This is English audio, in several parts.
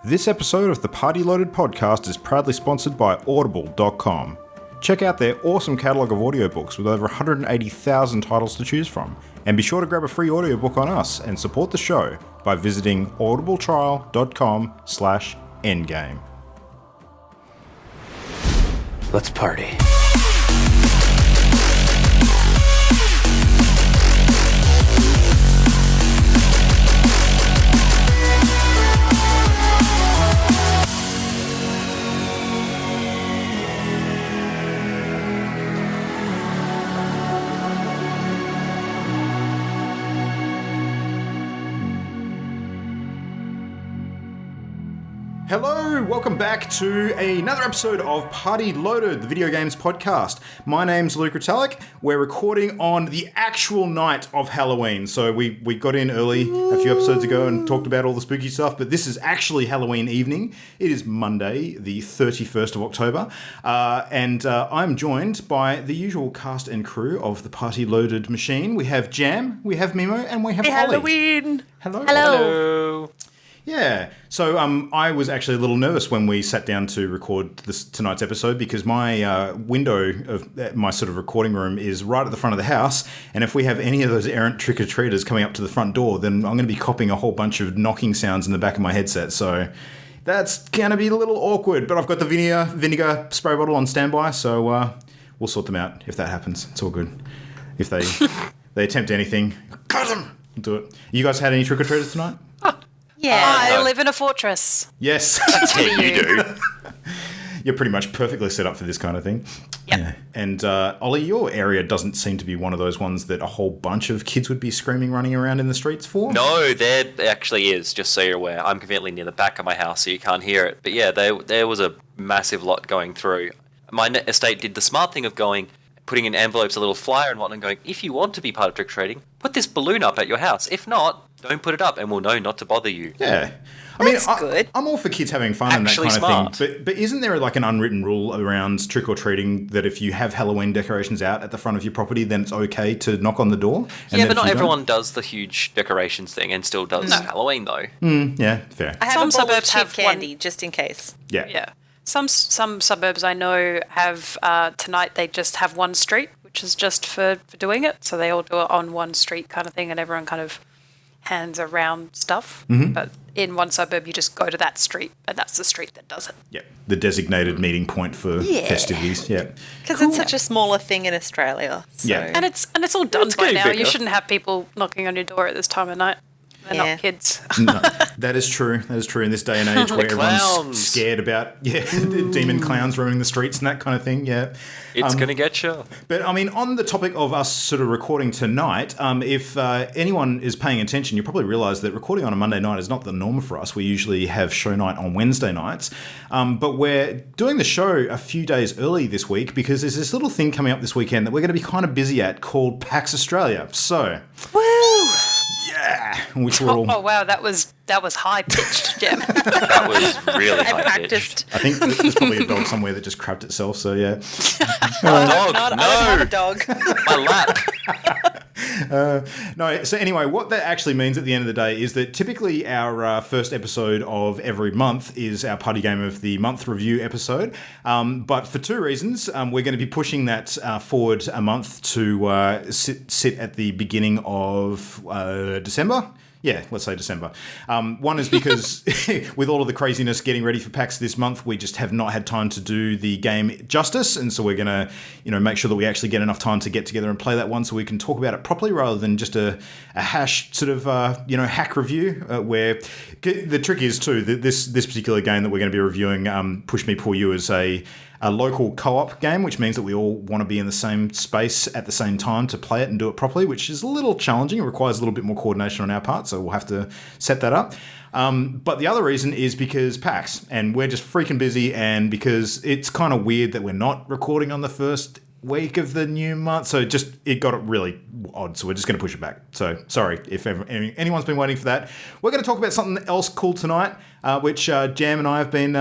This episode of the Party Loaded podcast is proudly sponsored by Audible.com. Check out their awesome catalogue of audiobooks with over 180,000 titles to choose from. And be sure to grab a free audiobook on us and support the show by visiting audibletrial.com/endgame. Let's party. Hello, welcome back to another episode of Party Loaded, the video games podcast. My name's Luke Retallick. We're recording on the actual night of Halloween. So we got in early a few episodes ago and talked about all the spooky stuff, but this is actually Halloween evening. It is Monday, the 31st of October, and I'm joined by the usual cast and crew of the Party Loaded machine. We have Jam, we have Mimo, and we have Holly. Halloween! Hello. Hello! Yeah, so I was actually a little nervous when we sat down to record tonight's episode because my window of my sort of recording room is right at the front of the house, and if we have any of those errant trick-or-treaters coming up to the front door, then I'm going to be copying a whole bunch of knocking sounds in the back of my headset, so that's going to be a little awkward, but I've got the vinegar spray bottle on standby, so we'll sort them out if that happens. It's all good. If they attempt anything, cut them! Do it. You guys had any trick-or-treaters tonight? Yeah, I live in a fortress. Yes. Yeah, you do. You're pretty much perfectly set up for this kind of thing. Yep. Yeah. And Ollie, your area doesn't seem to be one of those ones that a whole bunch of kids would be screaming, running around in the streets for. No, there actually is, just so you're aware. I'm conveniently near the back of my house, so you can't hear it. But yeah, there was a massive lot going through. My estate did the smart thing of putting in envelopes a little flyer and whatnot, and going, if you want to be part of trick-or-treating, put this balloon up at your house. If not, don't put it up, and we'll know not to bother you. Yeah. That's good. I'm all for kids having fun Actually and that kind smart. of thing. But isn't there like an unwritten rule around trick-or-treating that if you have Halloween decorations out at the front of your property, then it's okay to knock on the door? And Yeah, then but not if you everyone does the huge decorations thing and still does Halloween, though. Yeah, fair. I have Some a bowl suburbs of have chip candy, just in case. Yeah. Yeah. Some suburbs I know have, tonight they just have one street, which is just for doing it. So they all do it on one street kind of thing, and everyone kind of hands around stuff. Mm-hmm. But in one suburb, you just go to that street, and that's the street that does it. Yeah. The designated meeting point for festivities. Yeah. Because it's such a smaller thing in Australia. So. Yeah. And it's all done It's by getting now. You bigger. shouldn't have people knocking on your door at this time of night. They're Yeah. not kids. No, that is true. That is true in this day and age where everyone's clowns. scared about the demon clowns roaming the streets and that kind of thing. Yeah. It's going to get you. But I mean, on the topic of us sort of recording tonight, if anyone is paying attention, you probably realise that recording on a Monday night is not the norm for us. We usually have show night on Wednesday nights. But we're doing the show a few days early this week because there's this little thing coming up this weekend that we're going to be kind of busy at called PAX Australia. So, Woo! yeah, which we're all... Oh wow, that was high pitched, Jim. That was really I high-pitched. practiced. I think there's probably a dog somewhere that just crapped itself, so yeah. Dog, I don't have no, a dog. my lap. No, so anyway, what that actually means at the end of the day is that typically our first episode of every month is our Party Game of the Month review episode. But for two reasons, we're going to be pushing that forward a month to sit at the beginning of December. Yeah, let's say December. One is because with all of the craziness getting ready for PAX this month, we just have not had time to do the game justice, and so we're going to, make sure that we actually get enough time to get together and play that one, so we can talk about it properly rather than just a hash sort of hack review. Where the trick is too that this particular game that we're going to be reviewing, Push Me Pull You, is a local co-op game, which means that we all want to be in the same space at the same time to play it and do it properly, which is a little challenging. It requires a little bit more coordination on our part, so we'll have to set that up. But the other reason is because PAX, and we're just freaking busy, and because it's kind of weird that we're not recording on the first week of the new month, so it got really odd, so we're just going to push it back. So sorry if anyone's been waiting for that. We're going to talk about something else cool tonight, which Jam and I have been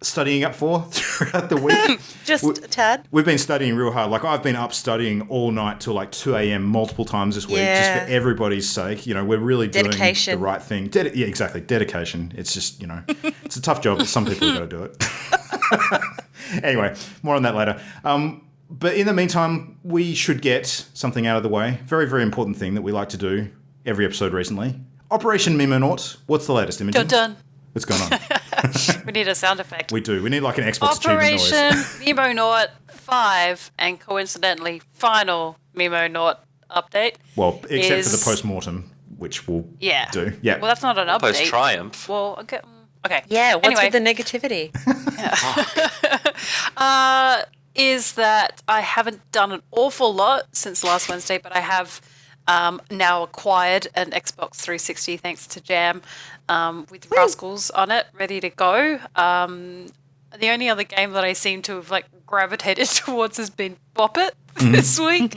studying up for throughout the week. Just a tad. We've been studying real hard. Like, I've been up studying all night till like 2 a.m. multiple times this week, just for everybody's sake. You know, we're really doing the right thing. Yeah, exactly. Dedication. It's just, you know, it's a tough job, but some people have got to do it. Anyway, more on that later. But in the meantime, we should get something out of the way. Very, very important thing that we like to do every episode recently. Operation Mimonaut. What's the latest, Imogen? Dun. What's going on? We need a sound effect. We do. We need like an Xbox achievement noise. Operation Mimonaut 5 and coincidentally final Mimonaut update. Well, except for the post-mortem, which we'll do. Yeah. Well, that's not an update. Post-triumph. Well, okay. Yeah, what's Anyway. with the negativity? Is that I haven't done an awful lot since last Wednesday, but I have now acquired an Xbox 360 thanks to Jam with Rascals on it, ready to go. The only other game that I seem to have like gravitated towards has been Bop It this week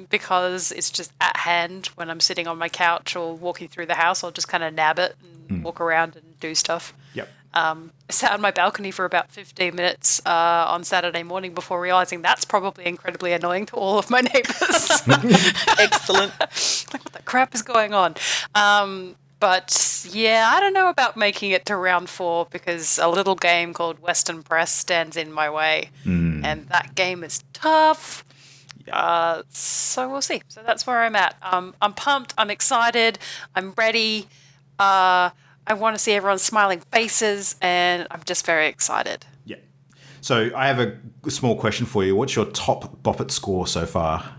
because it's just at hand when I'm sitting on my couch or walking through the house. I'll just kind of nab it and walk around and do stuff. Yep. I sat on my balcony for about 15 minutes on Saturday morning before realising that's probably incredibly annoying to all of my neighbours. Excellent. Like, what the crap is going on? But, yeah, I don't know about making it to round 4 because a little game called Western Press stands in my way. And that game is tough. So we'll see. So that's where I'm at. I'm pumped. I'm excited. I'm ready. I want to see everyone's smiling faces, and I'm just very excited. Yeah. So I have a small question for you. What's your top Bop It score so far?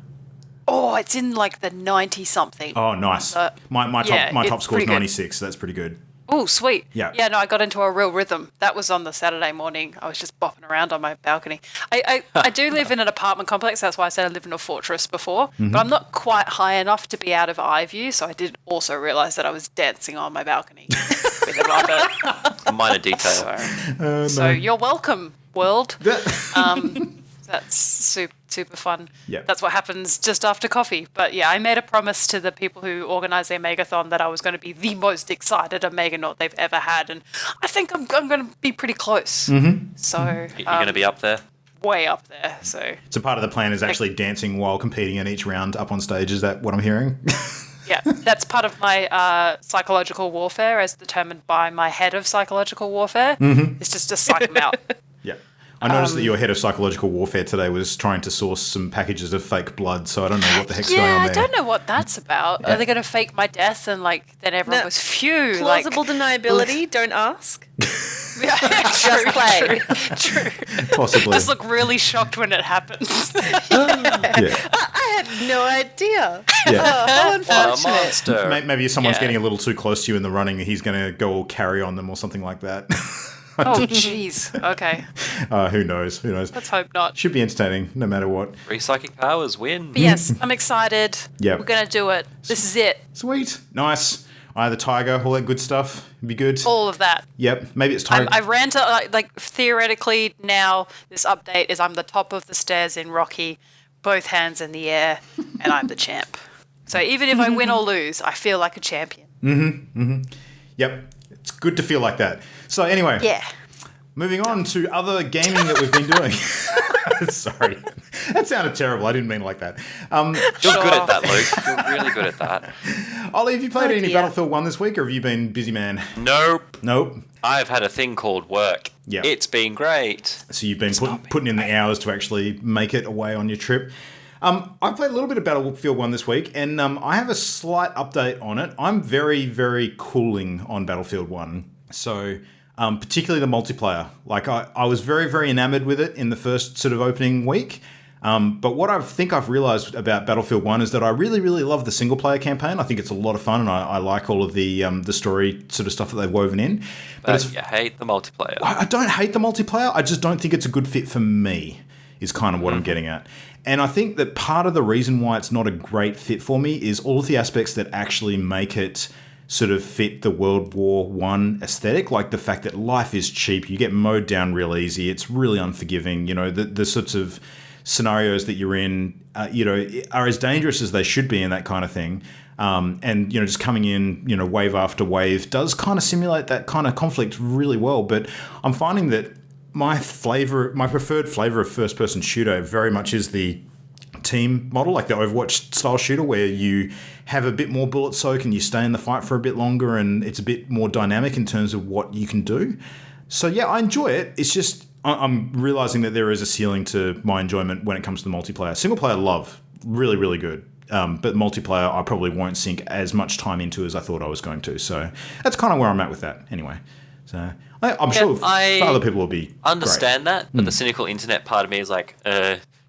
Oh, it's in like the 90-something. Oh, nice. My top score is 96, so that's pretty good. Oh, sweet. Yeah. Yeah, no, I got into a real rhythm. That was on the Saturday morning. I was just bopping around on my balcony. I do live in an apartment complex. That's why I said I live in a fortress before. But I'm not quite high enough to be out of eye view, so I did also realise that I was dancing on my balcony with a rubber. A minor detail. So you're welcome, world. That's super fun. Yeah. That's what happens just after coffee. But yeah, I made a promise to the people who organised their Megathon that I was going to be the most excited a Meganaut they've ever had. And I think I'm going to be pretty close. So You're going to be up there? way up there. So part of the plan is actually dancing while competing in each round up on stage. Is that what I'm hearing? yeah, that's part of my psychological warfare as determined by my head of psychological warfare. It's just to psych them out. Yeah. I noticed that your head of psychological warfare today was trying to source some packages of fake blood, so I don't know what the heck's going on there. I don't know what that's about. Are they going to fake my death and then everyone was phew? Plausible deniability, don't ask. Just play. True. Possibly. Just look really shocked when it happens. Yeah. I had no idea. Yeah. How What a unfortunate. monster. Maybe if someone's Yeah. getting a little too close to you in the running, he's going to go all carry on them or something like that. Oh, jeez. Okay. Who knows? Let's hope not. Should be entertaining, no matter what. Three psychic powers win. But yes, I'm excited. Yep. We're going to do it. This is it. Sweet. Nice. Eye of the Tiger, all that good stuff. It'd be good. All of that. Yep. Maybe it's time. I ran to, theoretically now, this update is I'm the top of the stairs in Rocky, both hands in the air, and I'm the champ. So even if I win or lose, I feel like a champion. Yep. It's good to feel like that. So anyway. Yeah. Moving on to other gaming that we've been doing. Sorry. That sounded terrible. I didn't mean it like that. You're good at that, Luke. You're really good at that. Ollie, have you played any dear. Battlefield 1 this week, or have you been busy man? Nope. Nope. I've had a thing called work. Yeah. It's been great. So you've been putting in the hours to actually make it away on your trip. I've played a little bit of Battlefield 1 this week, and I have a slight update on it. I'm very, very cooling on Battlefield 1. So... particularly the multiplayer. I was very, very enamored with it in the first sort of opening week. But what I think I've realised about Battlefield 1 is that I really, really love the single player campaign. I think it's a lot of fun, and I like all of the story sort of stuff that they've woven in. But you hate the multiplayer. I don't hate the multiplayer. I just don't think it's a good fit for me, is kind of what I'm getting at. And I think that part of the reason why it's not a great fit for me is all of the aspects that actually make it sort of fit the World War I aesthetic, like the fact that life is cheap, you get mowed down real easy, it's really unforgiving, the sorts of scenarios that you're in, are as dangerous as they should be and that kind of thing. And, just coming in, wave after wave does kind of simulate that kind of conflict really well. But I'm finding that my preferred flavor of first-person shooter very much is the team model, like the Overwatch style shooter, where you have a bit more bullet soak and you stay in the fight for a bit longer, and it's a bit more dynamic in terms of what you can do. So yeah, I enjoy it. It's just I'm realizing that there is a ceiling to my enjoyment when it comes to the multiplayer. Single player, love, really, really good. But multiplayer, I probably won't sink as much time into as I thought I was going to. So that's kind of where I'm at with that anyway. So I'm sure for other people will be understand great. that, but the cynical internet part of me is like,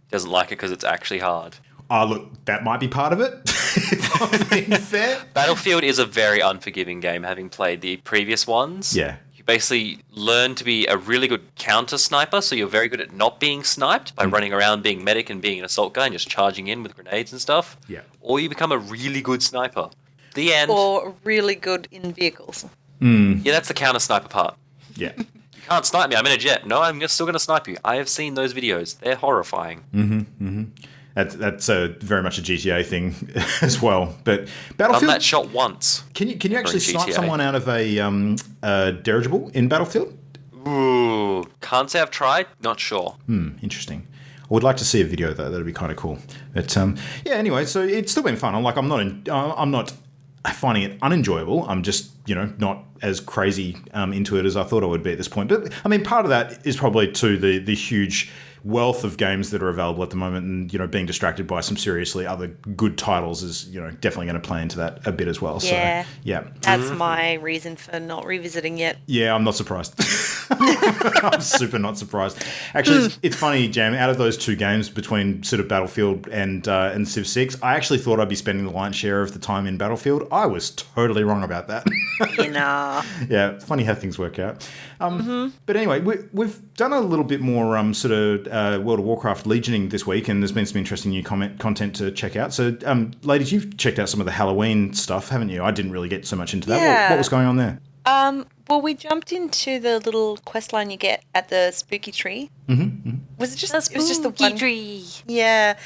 doesn't like it because it's actually hard. Look, that might be part of it, if I'm being fair. Battlefield is a very unforgiving game, having played the previous ones. Yeah. You basically learn to be a really good counter sniper, so you're very good at not being sniped by running around being medic and being an assault guy and just charging in with grenades and stuff. Yeah. Or you become a really good sniper. The end. Or really good in vehicles. Yeah, that's the counter sniper part. Yeah. You can't snipe me, I'm in a jet. No, I'm still going to snipe you. I have seen those videos. They're horrifying. That's very much a GTA thing as well. But Done Battlefield, that shot once. can you actually snipe GTA. someone out of a dirigible in Battlefield? Ooh, can't say I've tried. Not sure. Interesting. I would like to see a video though. That'd be kind of cool. But yeah. Anyway, so it's still been fun. I'm not finding it unenjoyable. I'm just not as crazy into it as I thought I would be at this point. But I mean, part of that is probably to the huge wealth of games that are available at the moment, and being distracted by some seriously other good titles is definitely going to play into that a bit as well. Yeah. So yeah, That's my reason for not revisiting yet. yeah, I'm not surprised. I'm super not surprised. Actually, it's funny, Jam. Out of those two games between sort of Battlefield and Civ 6, I actually thought I'd be spending the lion's share of the time in Battlefield. I was totally wrong about that. Yeah, it's funny how things work out. But anyway, we've done a little bit more sort of World of Warcraft Legioning this week, and there's been some interesting new content to check out. So, ladies, you've checked out some of the Halloween stuff, haven't you? I didn't really get so much into that. Yeah. What was going on there? Well, we jumped into the little quest line you get at the spooky tree. Was it just? It was just the one tree. Yeah.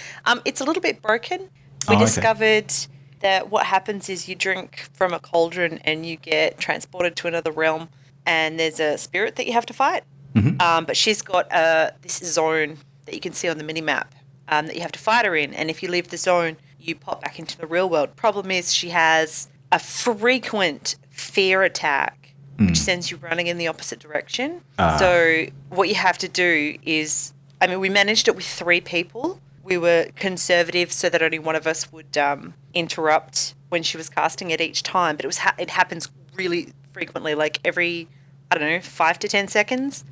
It's a little bit broken. We okay. discovered that what happens is you drink from a cauldron and you get transported to another realm, and there's a spirit that you have to fight. But she's got this zone that you can see on the mini map that you have to fight her in, and if you leave the zone, you pop back into the real world. Problem is, she has a frequent fear attack, which sends you running in the opposite direction. So what you have to do is, we managed it with 3 people. We were conservative so that only one of us would interrupt when she was casting it each time, but it happens really frequently, like every, 5 to 10 seconds.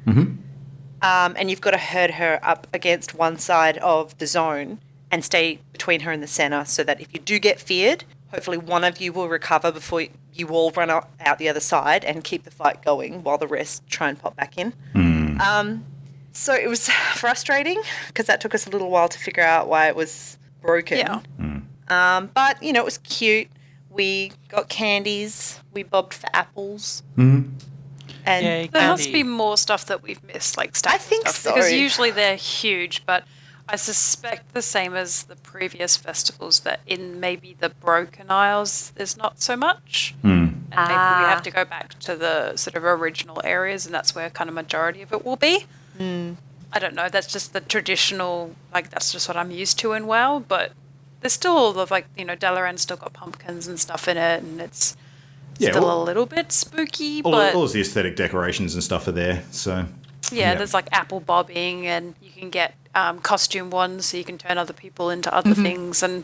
And you've got to herd her up against one side of the zone and stay between her and the center, so that if you do get feared, hopefully one of you will recover before you all run out the other side and keep the fight going while the rest try and pop back in. So it was frustrating because that took us a little while to figure out why it was broken. Yeah. But, it was cute. We got candies. We bobbed for apples. And Yay, There must candy. be more stuff that we've missed, like I think stuff, so. because usually they're huge, but I suspect the same as the previous festivals, that in maybe the Broken Isles there's not so much. And maybe we have to go back to the sort of original areas, and that's where kind of majority of it will be. I don't know, that's just the traditional, that's just what I'm used to in WoW, but there's still all the, Dalaran's still got pumpkins and stuff in it, and it's still a little bit spooky, but all of the aesthetic decorations and stuff are there. So yeah, there's apple bobbing, and you can get costume ones, so you can turn other people into other things. And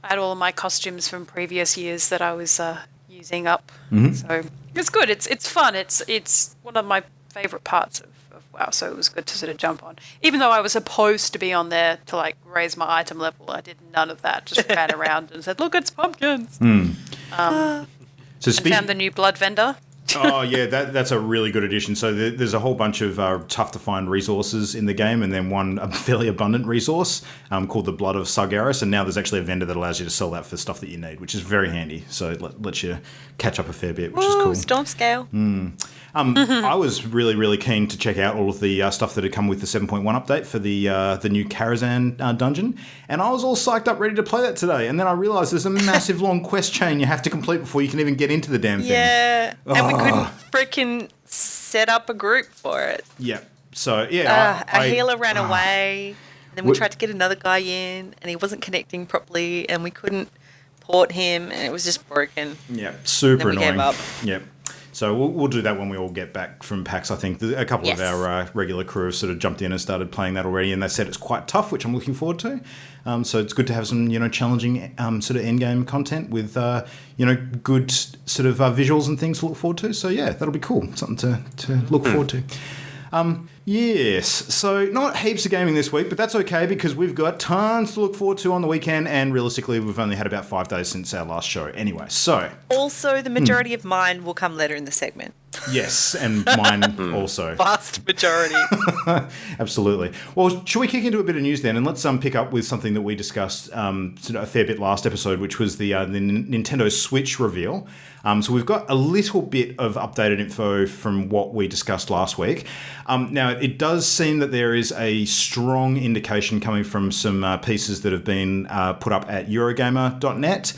I had all of my costumes from previous years that I was using up. So it's good. It's fun. It's one of my favourite parts of WoW. So it was good to sort of jump on. Even though I was supposed to be on there to raise my item level, I did none of that. Just ran around and said, "Look, it's pumpkins." So Found the new blood vendor. Oh yeah, that's a really good addition. So there's a whole bunch of tough to find resources in the game, and then one fairly abundant resource called the Blood of Sargeras, and now there's actually a vendor that allows you to sell that for stuff that you need, which is very handy. So it lets you catch up a fair bit, which is cool. Storm scale. I was really, really keen to check out all of the stuff that had come with the 7.1 update for the new Karazhan dungeon, and I was all psyched up, ready to play that today. And then I realised there's a massive long quest chain you have to complete before you can even get into the damn thing. Yeah, and we couldn't freaking set up a group for it. Yeah. So yeah, our healer ran away. Then we tried to get another guy in, and he wasn't connecting properly, and we couldn't port him, and it was just broken. Yeah, super then we annoying. Gave up. Yep. So we'll do that when we all get back from PAX. I think a couple of our regular crew have sort of jumped in and started playing that already, and they said it's quite tough, which I'm looking forward to. So it's good to have some challenging sort of end game content with good sort of visuals and things to look forward to. So yeah, that'll be cool. Something to look forward to. Yes, so not heaps of gaming this week, but that's okay because we've got tons to look forward to on the weekend, and realistically, we've only had about 5 days since our last show anyway, so... Also, the majority of mine will come later in the segment. Yes, and mine also. Vast majority. Absolutely. Well, should we kick into a bit of news then, and let's pick up with something that we discussed sort of a fair bit last episode, which was the Nintendo Switch reveal. So we've got a little bit of updated info from what we discussed last week. Now, it does seem that there is a strong indication coming from some pieces that have been put up at Eurogamer.net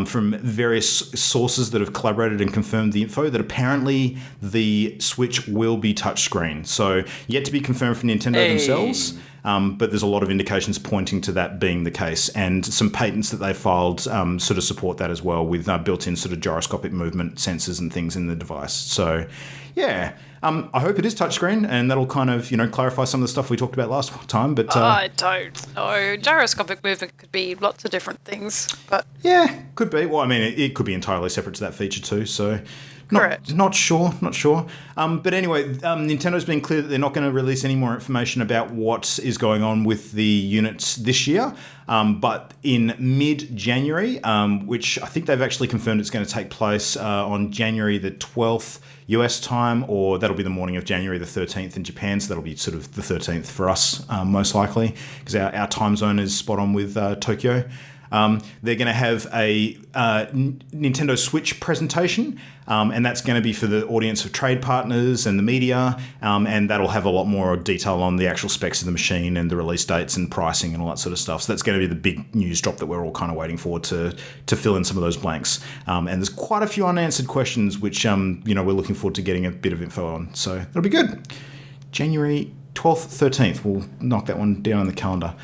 from various sources that have collaborated and confirmed the info that apparently the Switch will be touchscreen. So yet to be confirmed from Nintendo themselves. But there's a lot of indications pointing to that being the case, and some patents that they filed sort of support that as well, with built-in sort of gyroscopic movement sensors and things in the device. So, yeah, I hope it is touchscreen, and that'll kind of clarify some of the stuff we talked about last time. But I don't know. Gyroscopic movement could be lots of different things, but yeah, could be. Well, I mean, it could be entirely separate to that feature too. So. Correct. Not sure. But anyway, Nintendo's been clear that they're not going to release any more information about what is going on with the units this year. But in mid-January, which I think they've actually confirmed it's going to take place on January the 12th US time, or that'll be the morning of January the 13th in Japan. So that'll be sort of the 13th for us, most likely, because our time zone is spot on with Tokyo. They're going to have a Nintendo Switch presentation, and that's going to be for the audience of trade partners and the media, and that'll have a lot more detail on the actual specs of the machine and the release dates and pricing and all that sort of stuff. So that's going to be the big news drop that we're all kind of waiting for to fill in some of those blanks. And there's quite a few unanswered questions which we're looking forward to getting a bit of info on. So that'll be good. January 12th, 13th. We'll knock that one down on the calendar.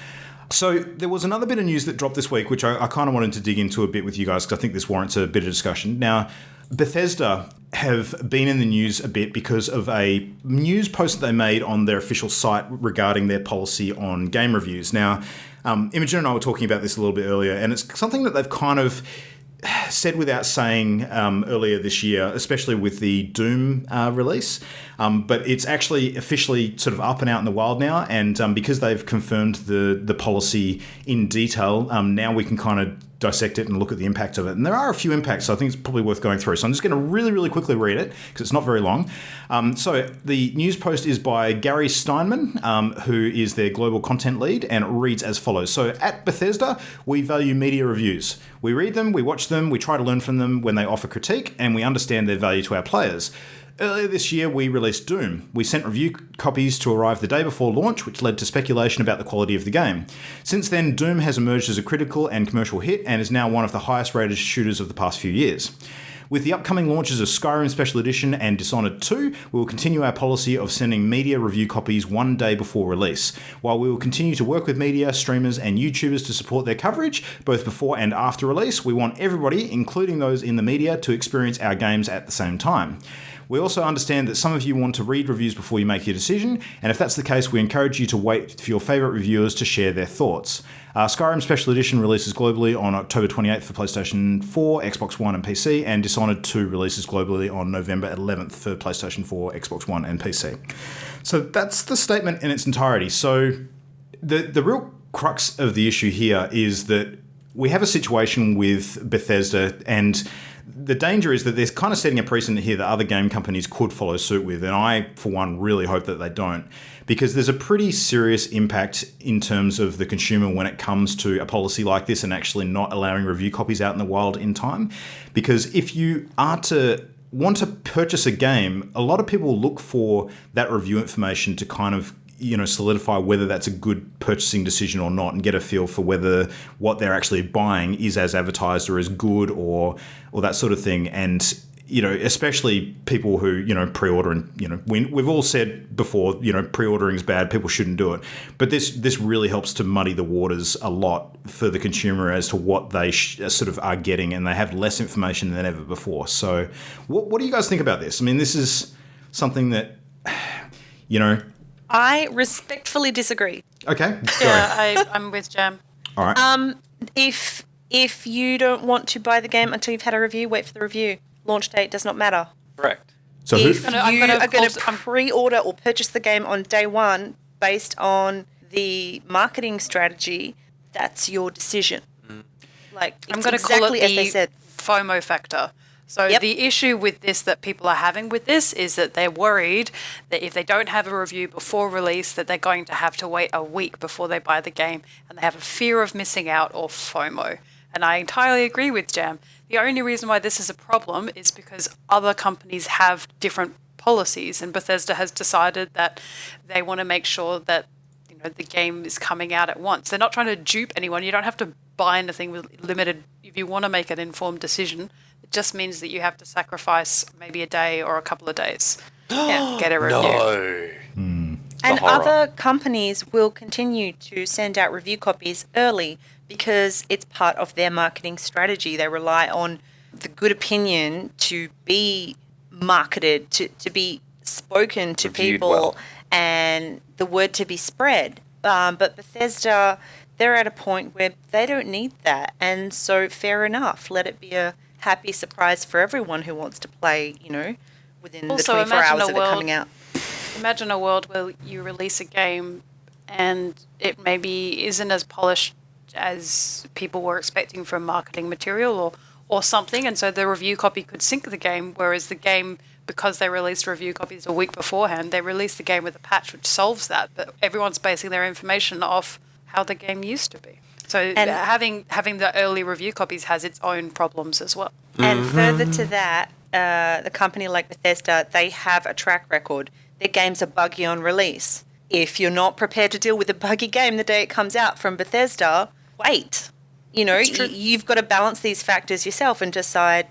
So there was another bit of news that dropped this week, which I kind of wanted to dig into a bit with you guys, because I think this warrants a bit of discussion. Now, Bethesda have been in the news a bit because of a news post that they made on their official site regarding their policy on game reviews. Now, Imogen and I were talking about this a little bit earlier, and it's something that they've kind of said without saying earlier this year, especially with the Doom release. But it's actually officially sort of up and out in the wild now, and because they've confirmed the policy in detail, now we can kind of dissect it and look at the impact of it. And there are a few impacts, so I think it's probably worth going through. So I'm just going to really, really quickly read it, because it's not very long. So the news post is by Gary Steinman, who is their global content lead, and it reads as follows. So at Bethesda, we value media reviews. We read them, we watch them, we try to learn from them when they offer critique, and we understand their value to our players. Earlier this year, we released Doom. We sent review copies to arrive the day before launch, which led to speculation about the quality of the game. Since then, Doom has emerged as a critical and commercial hit and is now one of the highest rated shooters of the past few years. With the upcoming launches of Skyrim Special Edition and Dishonored 2, we will continue our policy of sending media review copies one day before release. While we will continue to work with media, streamers and YouTubers to support their coverage, both before and after release, we want everybody, including those in the media, to experience our games at the same time. We also understand that some of you want to read reviews before you make your decision, and if that's the case, we encourage you to wait for your favourite reviewers to share their thoughts. Skyrim Special Edition releases globally on October 28th for PlayStation 4, Xbox One and PC, and Dishonored 2 releases globally on November 11th for PlayStation 4, Xbox One and PC. So that's the statement in its entirety. So the real crux of the issue here is that we have a situation with Bethesda, and the danger is that they're kind of setting a precedent here that other game companies could follow suit with, and I, for one, really hope that they don't, because there's a pretty serious impact in terms of the consumer when it comes to a policy like this and actually not allowing review copies out in the wild in time. Because if you are to want to purchase a game, a lot of people look for that review information to kind of, solidify whether that's a good purchasing decision or not, and get a feel for whether what they're actually buying is as advertised or as good or that sort of thing. And especially people who, pre-order, and, we've all said before, pre-ordering is bad, people shouldn't do it. But this really helps to muddy the waters a lot for the consumer as to what they sort of are getting, and they have less information than ever before. So what do you guys think about this? I mean, this is something that, I respectfully disagree. Okay. Yeah, I'm with Jam. All right. If you don't want to buy the game until you've had a review, wait for the review. Launch date does not matter. Correct. So If who? you are going to pre-order or purchase the game on day one based on the marketing strategy, that's your decision. Like, I'm it's going to call exactly it as they said. FOMO factor. So Yep. the issue with this that people are having with this is that they're worried that if they don't have a review before release, that they're going to have to wait a week before they buy the game, and they have a fear of missing out or FOMO. And I entirely agree with Jam. The only reason why this is a problem is because other companies have different policies, and Bethesda has decided that they want to make sure that the game is coming out at once. They're not trying to dupe anyone. You don't have to buy anything with limited. If you want to make an informed decision, it just means that you have to sacrifice maybe a day or a couple of days to get a review. No. And horror. other companies will continue to send out review copies early because it's part of their marketing strategy. They rely on the good opinion to be marketed, to be spoken to Reviewed people, well. and the word to be spread. But Bethesda, they're at a point where they don't need that. And so fair enough. Let it be a happy surprise for everyone who wants to play, within Also, the 24 imagine hours a of it coming out. Imagine a world where you release a game and it maybe isn't as polished as people were expecting from marketing material or something, and so the review copy could sink the game, whereas the game, because they released review copies a week beforehand, they released the game with a patch which solves that, but everyone's basing their information off how the game used to be. So And- having the early review copies has its own problems as well. And further to that, the company like Bethesda, they have a track record. Their games are buggy on release. If you're not prepared to deal with a buggy game the day it comes out from Bethesda, wait. You've got to balance these factors yourself and decide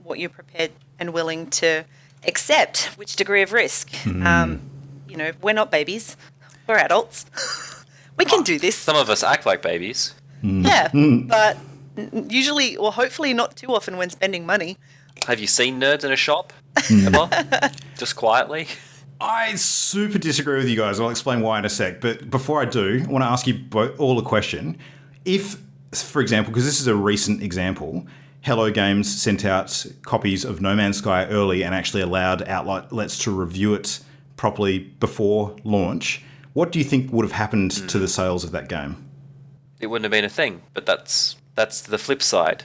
what you're prepared and willing to accept, which degree of risk. We're not babies. We're adults. We can do this. Some of us act like babies. Yeah, but usually, or hopefully not too often when spending money. Have you seen nerds in a shop ever? Just quietly. I super disagree with you guys. I'll explain why in a sec. But before I do, I want to ask you all a question. If, for example, because this is a recent example, Hello Games sent out copies of No Man's Sky early and actually allowed outlets to review it properly before launch, what do you think would have happened to the sales of that game? It wouldn't have been a thing, but that's the flip side.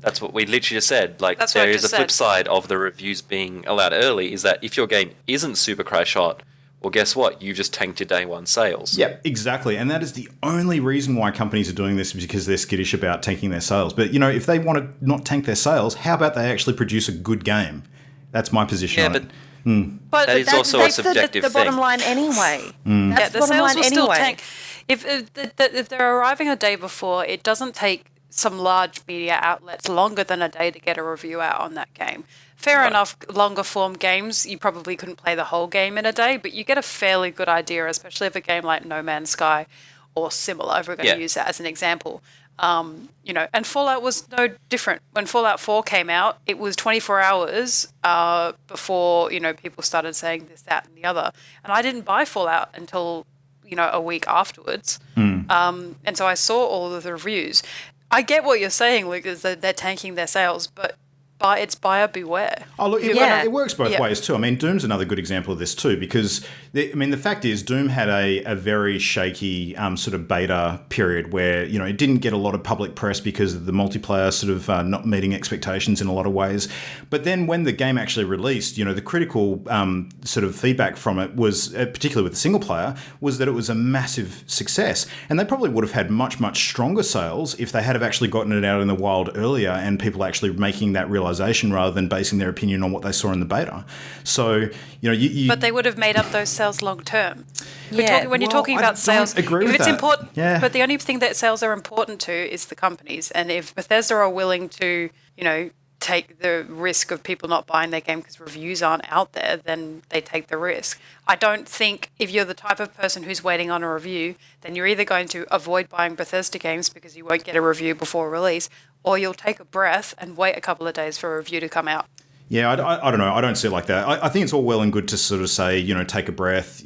That's what we literally just said. Like, That's what I there is a just flip said. side of the reviews being allowed early, is that if your game isn't super crash hot, well, guess what? You just tanked your day one sales. Yep, exactly. And that is the only reason why companies are doing this, because they're skittish about tanking their sales. But, if they want to not tank their sales, how about they actually produce a good game? That's my position on it. But That is also a that's subjective the bottom thing. line anyway. Yeah, That's the bottom sales line will still anyway. tank. If they're arriving a day before, it doesn't take some large media outlets longer than a day to get a review out on that game. Fair enough, longer form games, you probably couldn't play the whole game in a day, but you get a fairly good idea, especially of a game like No Man's Sky or similar, if we're going to use that as an example. And Fallout was no different. When Fallout 4 came out, it was 24 hours before, people started saying this, that, and the other. And I didn't buy Fallout until, a week afterwards. And so I saw all of the reviews. I get what you're saying, Luke, is that they're tanking their sales, but it's buyer beware. Oh, look, Yeah. it works both ways too. I mean, Doom's another good example of this too, because, the fact is Doom had a very shaky sort of beta period where, it didn't get a lot of public press because of the multiplayer sort of not meeting expectations in a lot of ways. But then when the game actually released, the critical sort of feedback from it was, particularly with the single player, was that it was a massive success. And they probably would have had much, much stronger sales if they had have actually gotten it out in the wild earlier and people actually making that realization tantalization rather than basing their opinion on what they saw in the beta. So, But they would have made up those sales long term. Yeah. When you're talking about sales, agree if with it's that. important, Yeah. but the only thing that sales are important to is the companies. And if Bethesda are willing to, take the risk of people not buying their game because reviews aren't out there, then they take the risk. I don't think if you're the type of person who's waiting on a review, then you're either going to avoid buying Bethesda games because you won't get a review before release, or you'll take a breath and wait a couple of days for a review to come out. Yeah, I don't know. I don't see it like that. I think it's all well and good to sort of say, take a breath,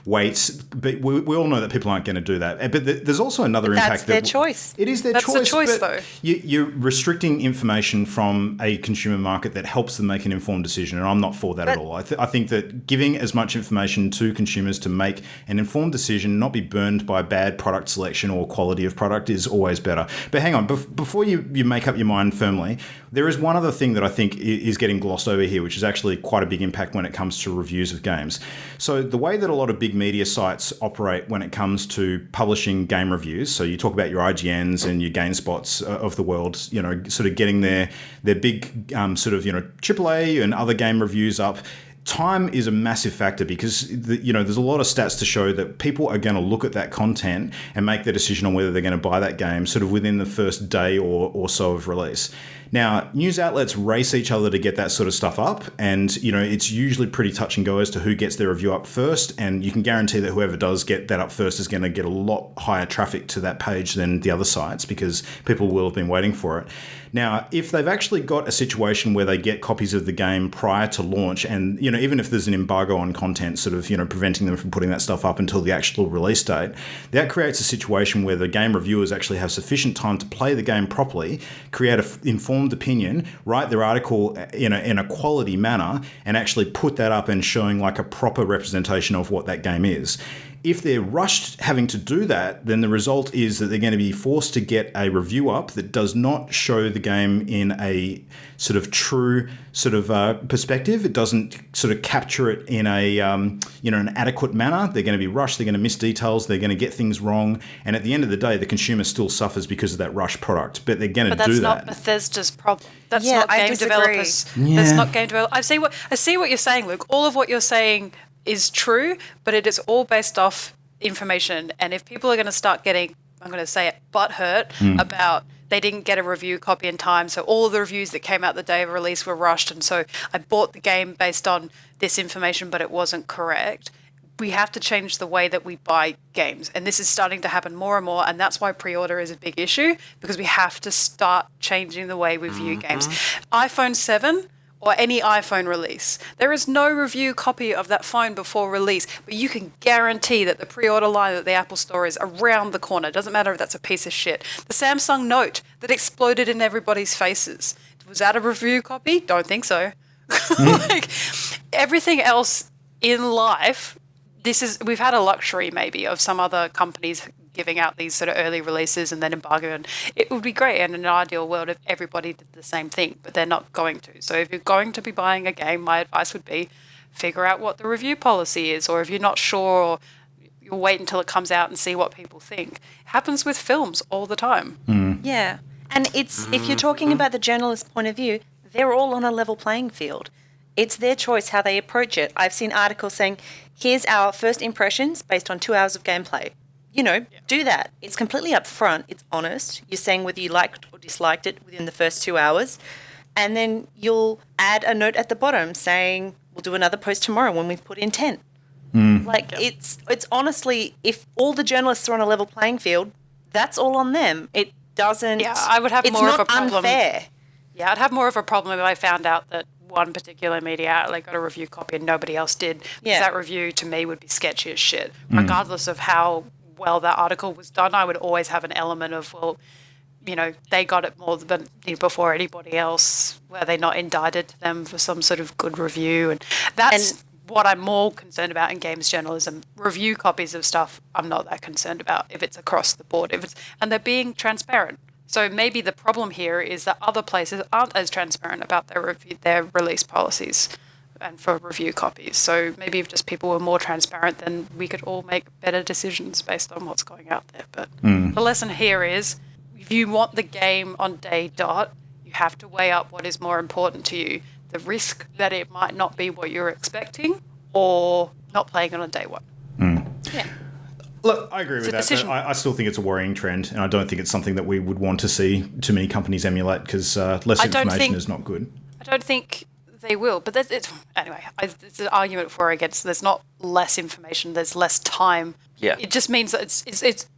wait. But we all know that people aren't going to do that. But there's also another impact. That's their choice. It is their choice. That's the choice, but though. You're restricting information from a consumer market that helps them make an informed decision, and I'm not for that at all. I think that giving as much information to consumers to make an informed decision, not be burned by bad product selection or quality of product, is always better. But hang on, before you make up your mind firmly, there is one other thing that I think is getting glossed over here, which is actually quite a big impact when it comes to reviews of games. So the way that a lot of big media sites operate when it comes to publishing game reviews, so you talk about your IGNs and your GameSpots of the world, sort of getting their big AAA and other game reviews up. Time is a massive factor because there's a lot of stats to show that people are going to look at that content and make their decision on whether they're going to buy that game sort of within the first day or so of release. Now, news outlets race each other to get that sort of stuff up, and it's usually pretty touch and go as to who gets their review up first, and you can guarantee that whoever does get that up first is going to get a lot higher traffic to that page than the other sites because people will have been waiting for it. Now, if they've actually got a situation where they get copies of the game prior to launch, and even if there's an embargo on content sort of preventing them from putting that stuff up until the actual release date, that creates a situation where the game reviewers actually have sufficient time to play the game properly, create an informed opinion, write their article in a quality manner, and actually put that up and showing like a proper representation of what that game is. If they're rushed having to do that, then the result is that they're going to be forced to get a review up that does not show the game in a sort of true sort of perspective. It doesn't sort of capture it in a an adequate manner. They're going to be rushed. They're going to miss details. They're going to get things wrong. And at the end of the day, the consumer still suffers because of that rushed product. But they're going to do that. But that's not Bethesda's problem. That's not I game disagree. developers. That's not game developers. I see what you're saying, Luke. All of what you're saying is true, but it is all based off information. And if people are going to start getting, I'm going to say it, butthurt about they didn't get a review copy in time, so all of the reviews that came out the day of release were rushed, and so I bought the game based on this information, but it wasn't correct. We have to change the way that we buy games, and this is starting to happen more and more, and that's why pre-order is a big issue, because we have to start changing the way we view games. iPhone 7 or any iPhone release, there is no review copy of that phone before release, but you can guarantee that the pre-order line at the Apple Store is around the corner. It doesn't matter if that's a piece of shit. The Samsung Note that exploded in everybody's faces, was that a review copy? Don't think so. Like everything else in life, we've had a luxury maybe of some other companies giving out these sort of early releases and then embargo, and it would be great in an ideal world if everybody did the same thing, but they're not going to. So if you're going to be buying a game, my advice would be figure out what the review policy is, or if you're not sure, or you'll wait until it comes out and see what people think. It happens with films all the time. Yeah. And if you're talking about the journalist's point of view, they're all on a level playing field. It's their choice how they approach it. I've seen articles saying, here's our first impressions based on 2 hours of gameplay. Do that. It's completely upfront. It's honest. You're saying whether you liked or disliked it within the first 2 hours. And then you'll add a note at the bottom saying, we'll do another post tomorrow when we've put in 10. It's honestly, if all the journalists are on a level playing field, that's all on them. It doesn't... Yeah, I would have more of a problem. It's not unfair. Yeah, I'd have more of a problem if I found out that one particular media outlet got a review copy and nobody else did. Because that review, to me, would be sketchy as shit. Regardless of how well that article was done, I would always have an element of, they got it more than before anybody else. Were they not indicted to them for some sort of good review? And that's what I'm more concerned about in games journalism. Review copies of stuff, I'm not that concerned about if it's across the board. And they're being transparent. So maybe the problem here is that other places aren't as transparent about their release policies and for review copies. So maybe if just people were more transparent, then we could all make better decisions based on what's going out there. But the lesson here is, if you want the game on day dot, You have to weigh up what is more important to you, the risk that it might not be what you're expecting, or not playing it on day one. Yeah. Look, I agree with that. But I still think it's a worrying trend, and I don't think it's something that we would want to see too many companies emulate, because less information is not good. I don't think they will, but anyway, it's an argument for or against. There's not less information, there's less time. Yeah. It just means that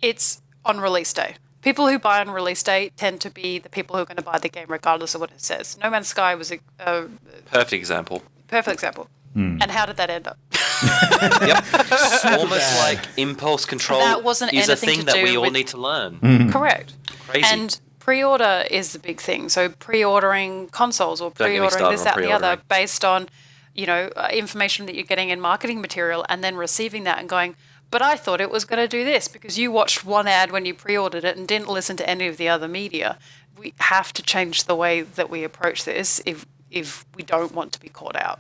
it's on release day. People who buy on release day tend to be the people who are going to buy the game regardless of what it says. No Man's Sky was a perfect example. And how did that end up? Yep. Almost like impulse control That wasn't is a anything thing to that do we all with- need to learn. Correct. Crazy. And pre-order is the big thing. So pre-ordering consoles or Don't get me pre-ordering started this, on that, and the other pre-ordering. based on, information that you're getting in marketing material, and then receiving that and going, but I thought it was going to do this because you watched one ad when you pre-ordered it and didn't listen to any of the other media. We have to change the way that we approach this if we don't want to be caught out.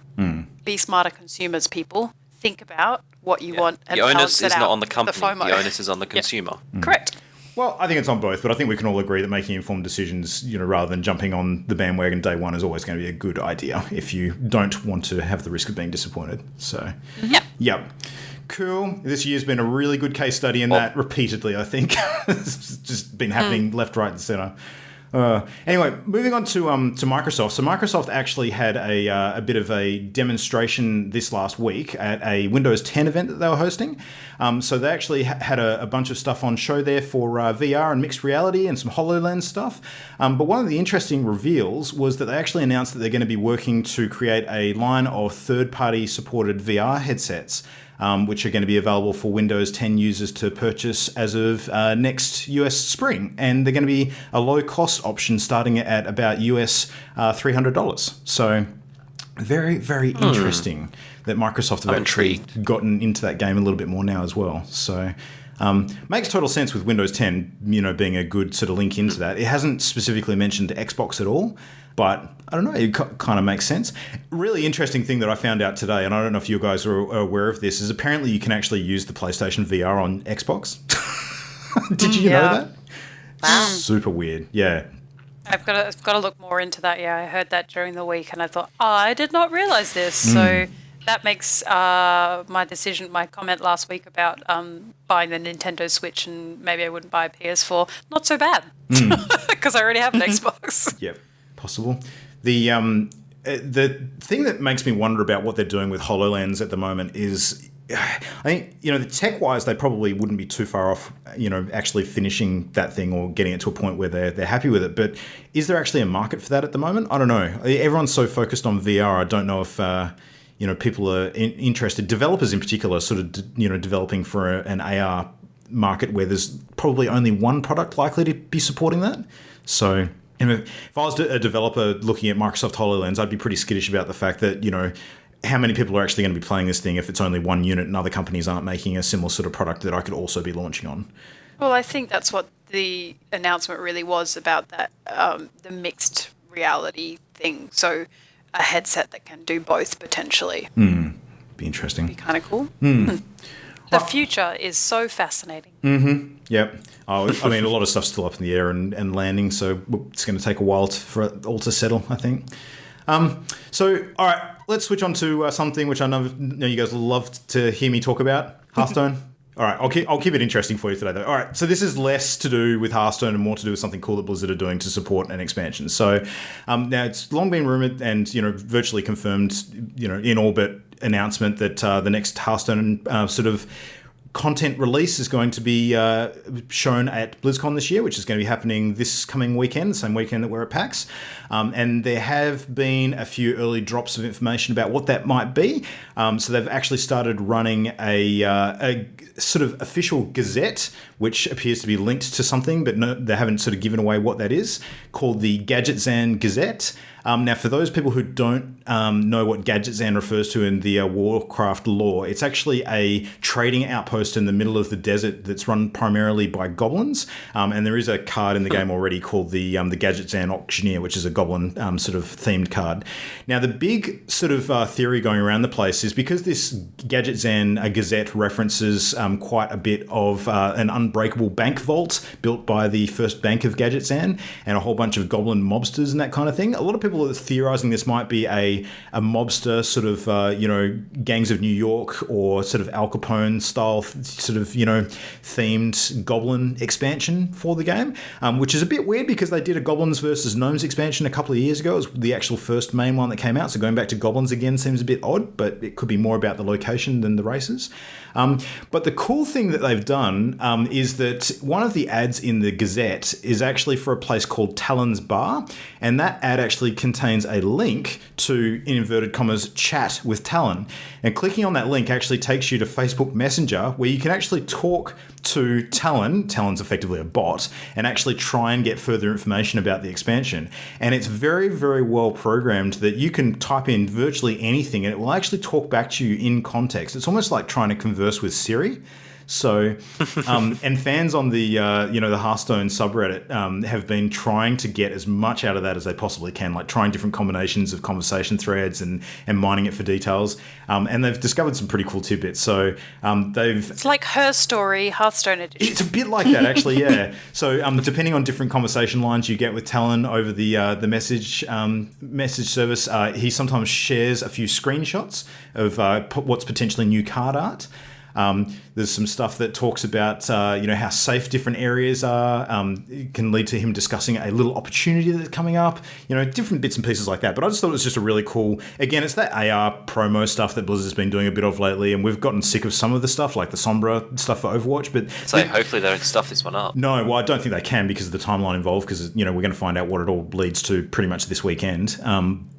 Be smarter consumers, people. Think about what you want and the onus balance it is not out on the with company. FOMO. The onus is on the consumer. Correct. Well, I think it's on both, but I think we can all agree that making informed decisions, rather than jumping on the bandwagon day one, is always going to be a good idea if you don't want to have the risk of being disappointed. So, yep. Cool. This year's been a really good case study in that repeatedly, I think. It's just been happening left, right, and centre. Anyway, moving on to Microsoft. So Microsoft actually had a bit of a demonstration this last week at a Windows 10 event that they were hosting. So they actually had a bunch of stuff on show there for VR and mixed reality and some HoloLens stuff. But one of the interesting reveals was that they actually announced that they're going to be working to create a line of third-party supported VR headsets, which are going to be available for Windows 10 users to purchase as of next US spring. And they're going to be a low-cost option starting at about US $300. So very, very interesting that Microsoft have actually gotten into that game a little bit more now as well. So makes total sense with Windows 10, being a good sort of link into that. It hasn't specifically mentioned Xbox at all, but I don't know, it kind of makes sense. Really interesting thing that I found out today, and I don't know if you guys are aware of this, is apparently you can actually use the PlayStation VR on Xbox. Did you know that? Wow. Super weird. Yeah. I've got to look more into that. Yeah, I heard that during the week, and I thought, I did not realize this. So that makes my comment last week about buying the Nintendo Switch and maybe I wouldn't buy a PS4 not so bad because I already have an Xbox. Yep, possible. The thing that makes me wonder about what they're doing with HoloLens at the moment is, I think, the tech-wise, they probably wouldn't be too far off, actually finishing that thing or getting it to a point where they're happy with it. But is there actually a market for that at the moment? I don't know. Everyone's so focused on VR. I don't know if people are interested. Developers in particular are sort of developing for an AR market where there's probably only one product likely to be supporting that. So if I was a developer looking at Microsoft HoloLens, I'd be pretty skittish about the fact that, how many people are actually going to be playing this thing if it's only one unit and other companies aren't making a similar sort of product that I could also be launching on. Well, I think that's what the announcement really was about, that the mixed reality thing. So a headset that can do both potentially. Be interesting. Be kind of cool. The future is so fascinating. Yep. I mean, a lot of stuff's still up in the air and landing, so it's going to take a while for it all to settle, I think. So, all right, let's switch on to something which I know you guys love to hear me talk about, Hearthstone. All right, I'll keep it interesting for you today, though. All right, so this is less to do with Hearthstone and more to do with something cool that Blizzard are doing to support an expansion. So now it's long been rumored and virtually confirmed, in all but announcement that the next Hearthstone sort of content release is going to be shown at BlizzCon this year, which is going to be happening this coming weekend, the same weekend that we're at PAX. And there have been a few early drops of information about what that might be. So they've actually started running a sort of official gazette, which appears to be linked to something, but no, they haven't sort of given away what that is, called the Gadgetzan Gazette. Now, for those people who don't know what Gadget Zan refers to in the Warcraft lore, it's actually a trading outpost in the middle of the desert that's run primarily by goblins. And there is a card in the game already called the Gadget Zan Auctioneer, which is a goblin sort of themed card. Now, the big sort of theory going around the place is because this Gadget Zan Gazette references quite a bit of an unbreakable bank vault built by the first bank of Gadget Zan and a whole bunch of goblin mobsters and that kind of thing. A lot of people are theorizing this might be a mobster sort of, Gangs of New York or sort of Al Capone style sort of, themed goblin expansion for the game, which is a bit weird because they did a Goblins versus Gnomes expansion a couple of years ago. It was the actual first main one that came out. So going back to goblins again seems a bit odd, but it could be more about the location than the races. But the cool thing that they've done is that one of the ads in the Gazette is actually for a place called Talon's Bar, and that ad actually contains a link to, in inverted commas, chat with Talon. And clicking on that link actually takes you to Facebook Messenger, where you can actually talk to Talon. Talon's effectively a bot, and actually try and get further information about the expansion. And it's very, very well programmed that you can type in virtually anything and it will actually talk back to you in context. It's almost like trying to converse with Siri. So, and fans on the the Hearthstone subreddit have been trying to get as much out of that as they possibly can, like trying different combinations of conversation threads and mining it for details. And they've discovered some pretty cool tidbits. So It's like Her Story, Hearthstone edition. It's a bit like that, actually, yeah. So depending on different conversation lines you get with Talon over the message service, he sometimes shares a few screenshots of what's potentially new card art. There's some stuff that talks about, how safe different areas are. It can lead to him discussing a little opportunity that's coming up, different bits and pieces like that. But I just thought it was just a really cool, again, it's that AR promo stuff that Blizzard's been doing a bit of lately. And we've gotten sick of some of the stuff, like the Sombra stuff for Overwatch. But so hopefully they don't stuff this one up. No, well, I don't think they can because of the timeline involved, because, we're going to find out what it all leads to pretty much this weekend.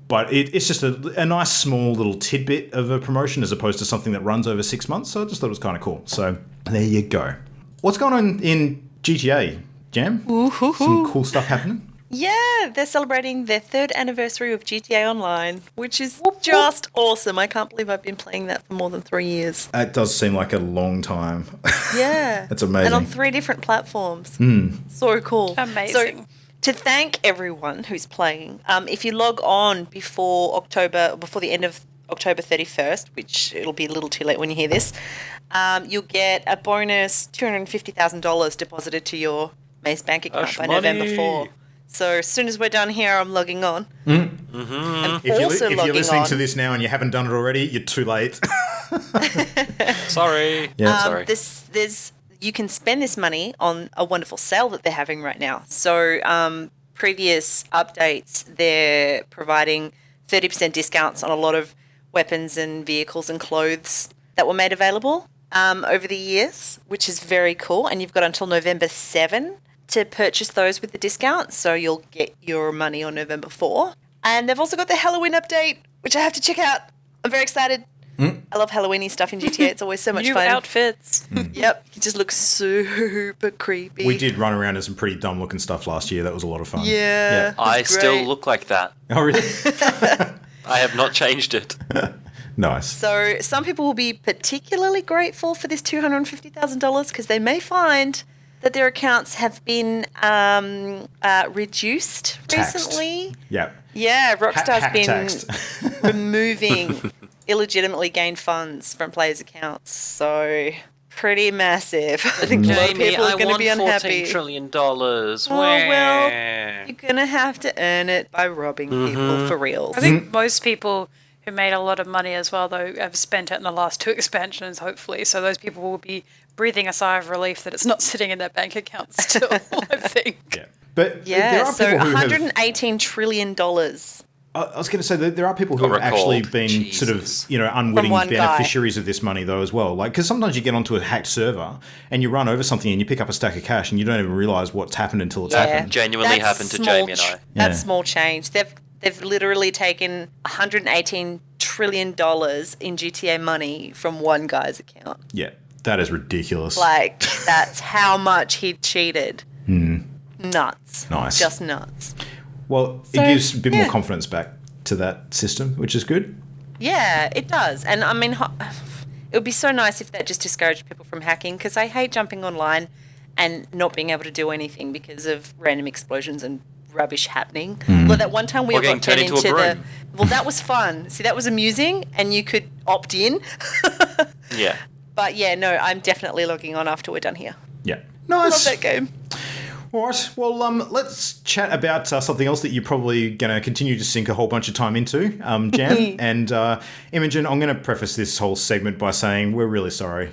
But it's just a nice small little tidbit of a promotion as opposed to something that runs over 6 months. So I just thought it was kind of cool. So there you go. What's going on in GTA, Jam? Ooh-hoo-hoo. Some cool stuff happening? Yeah, they're celebrating their 3rd anniversary of GTA Online, which is just awesome. I can't believe I've been playing that for more than 3 years. That does seem like a long time. Yeah. That's amazing. And on 3 different platforms. So cool. Amazing. So, to thank everyone who's playing, if you log on before the end of October 31st, which it'll be a little too late when you hear this, you'll get a bonus $250,000 deposited to your Mace bank account by November 4. So as soon as we're done here, I'm logging on. If you're listening to this now and you haven't done it already, you're too late. Sorry. Yeah, sorry. You can spend this money on a wonderful sale that they're having right now. So previous updates, they're providing 30% discounts on a lot of weapons and vehicles and clothes that were made available over the years, which is very cool. And you've got until November 7 to purchase those with the discount. So you'll get your money on November 4. And they've also got the Halloween update, which I have to check out. I'm very excited. I love Halloween-y stuff in GTA. It's always so much New fun. outfits. Yep. It just looks super creepy. We did run around in some pretty dumb-looking stuff last year. That was a lot of fun. Yeah. I still look like that. Oh, really? I have not changed it. Nice. So some people will be particularly grateful for this $250,000 because they may find that their accounts have been reduced recently. Yeah. Yeah, Rockstar's been taxed. removing illegitimately gained funds from players' accounts. So pretty massive. I think a lot of Jamie, people are I going to won be unhappy. $14 trillion. Oh, well, you're going to have to earn it by robbing people for reals. I think most people who made a lot of money as well, though, have spent it in the last 2 expansions, hopefully. So those people will be breathing a sigh of relief that it's not sitting in their bank accounts still, I think. Yeah. But there Yeah, are so people who have... $118 trillion. I was going to say that there are people who have actually been sort of, unwitting one guy. beneficiaries of this money though as well. Like, because sometimes you get onto a hacked server and you run over something and you pick up a stack of cash and you don't even realise what's happened until it's happened. Genuinely That's happened to small Jamie and I. That's Yeah. small change. They've literally taken $118 trillion in GTA money from one guy's account. Yeah, that is ridiculous. Like, that's how much he cheated. Nuts. Nice. Just nuts. Well, it gives a bit more confidence back to that system, which is good. Yeah, it does. And I mean, it would be so nice if that just discouraged people from hacking, because I hate jumping online and not being able to do anything because of random explosions and rubbish happening. Well, that one time we Or got getting turned into into a the... broom. Well, that was fun. See, that was amusing, and you could opt in. Yeah. But yeah, no, I'm definitely logging on after we're done here. Yeah. I Nice. love that game. All right. Well, let's chat about something else that you're probably going to continue to sink a whole bunch of time into, Jam. And Imogen, I'm going to preface this whole segment by saying we're really sorry.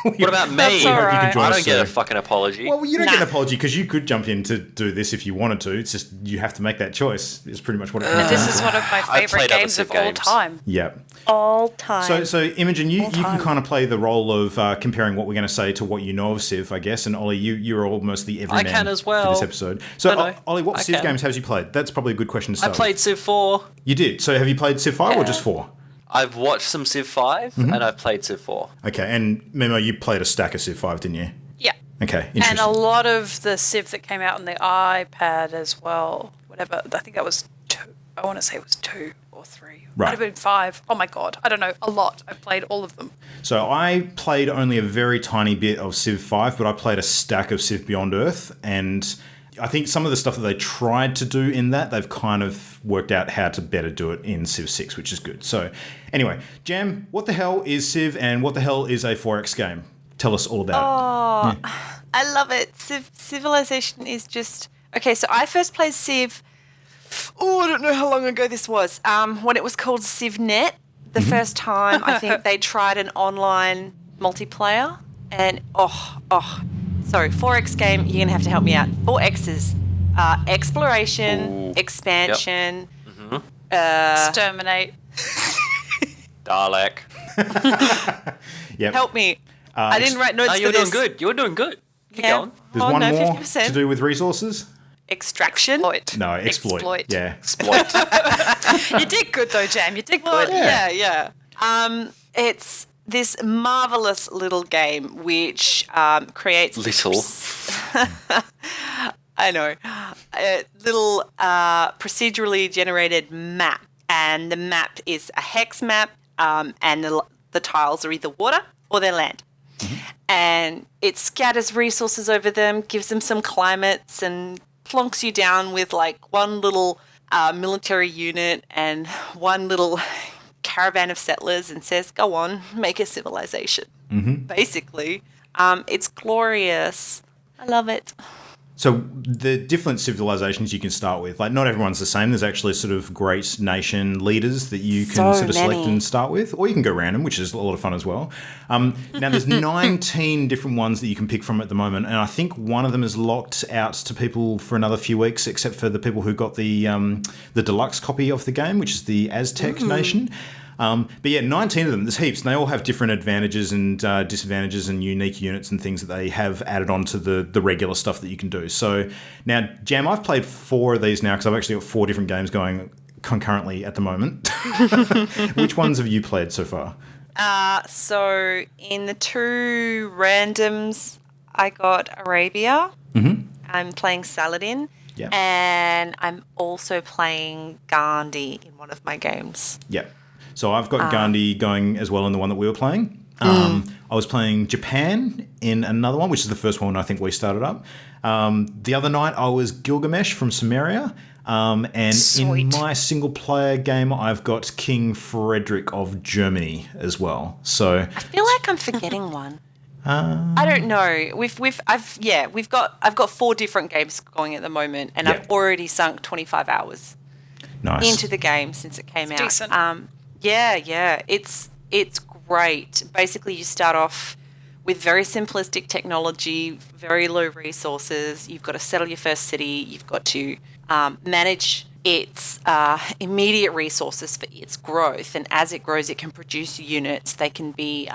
What about me? That's all hope you can right. join I us don't get a soon. fucking apology. Well, you don't get an apology because you could jump in to do this if you wanted to. It's just you have to make that choice. It's pretty much what it comes down This is to. one of my I've favourite played other games Civ of all games. time. Yeah. All time. So Imogen, you can time. kind of play the role of comparing what we're going to say to what you know of Civ, I guess. And Ollie, you're almost the everyman can as well. for this episode. So, No. Ollie, what I Civ can. games have you played? That's probably a good question to I start played with. Civ 4. You did. So have you played Civ 5 or Yeah. just 4? I've watched some Civ 5, and I've played Civ 4. Okay, and Memo, you played a stack of Civ 5, didn't you? Yeah. Okay, And interesting. a lot of the Civ that came out on the iPad as well. Whatever. I think that was 2. I want to say it was 2 or 3. Right. Might have been 5. Oh my God. I don't know. A lot. I've played all of them. So I played only a very tiny bit of Civ 5, but I played a stack of Civ Beyond Earth, and I think some of the stuff that they tried to do in that, they've kind of worked out how to better do it in Civ 6, which is good. So anyway, Jam, what the hell is Civ and what the hell is a 4X game? Tell us all about it. I love it. Civilization is just... Okay, so I first played Civ... Oh, I don't know how long ago this was. When it was called CivNet. The first time, I think they tried an online multiplayer. And, sorry, 4X game, you're going to have to help me out. 4X is exploration, expansion... Exterminate. Dalek. Yep. Help me. I didn't write notes No, for you're this. doing good. You're doing good. Keep Yeah. going. There's Oh, one no, more 50%. to do with resources? Extraction. Exploit. No, exploit. Yeah. Exploit. You did good though, Jam. You did Well, good. yeah. It's this marvelous little game which creates Little. I know, a little procedurally generated map, and the map is a hex map, and the tiles are either water or they're land. And it scatters resources over them, gives them some climates, and plonks you down with like one little military unit and one little caravan of settlers and says, go on, make a civilization. Basically, it's glorious. I love it. So the different civilizations you can start with, like not everyone's the same. There's actually sort of great nation leaders that you can So sort of select many. and start with, or you can go random, which is a lot of fun as well. Now there's 19 different ones that you can pick from at the moment, and I think one of them is locked out to people for another few weeks, except for the people who got the deluxe copy of the game, which is the Aztec nation. But yeah, 19 of them, there's heaps, and they all have different advantages and disadvantages and unique units and things that they have added on to the regular stuff that you can do. So now, Jam, I've played 4 of these now because I've actually got 4 different games going concurrently at the moment. Which ones have you played so far? So in the 2 randoms, I got Arabia. I'm playing Saladin. Yeah. And I'm also playing Gandhi in one of my games. Yeah. So I've got Gandhi going as well in the one that we were playing. I was playing Japan in another one, which is the first one I think we started up. The other night I was Gilgamesh from Sumeria. And Sweet. in my single player game, I've got King Frederick of Germany as well. So I feel like I'm forgetting one. I don't know. I've got 4 different games going at the moment, and Yeah. I've already sunk 25 hours nice. into the game since it came out. decent. Yeah. It's great. Basically, you start off with very simplistic technology, very low resources. You've got to settle your first city. You've got to manage its immediate resources for its growth. And as it grows, it can produce units. They can be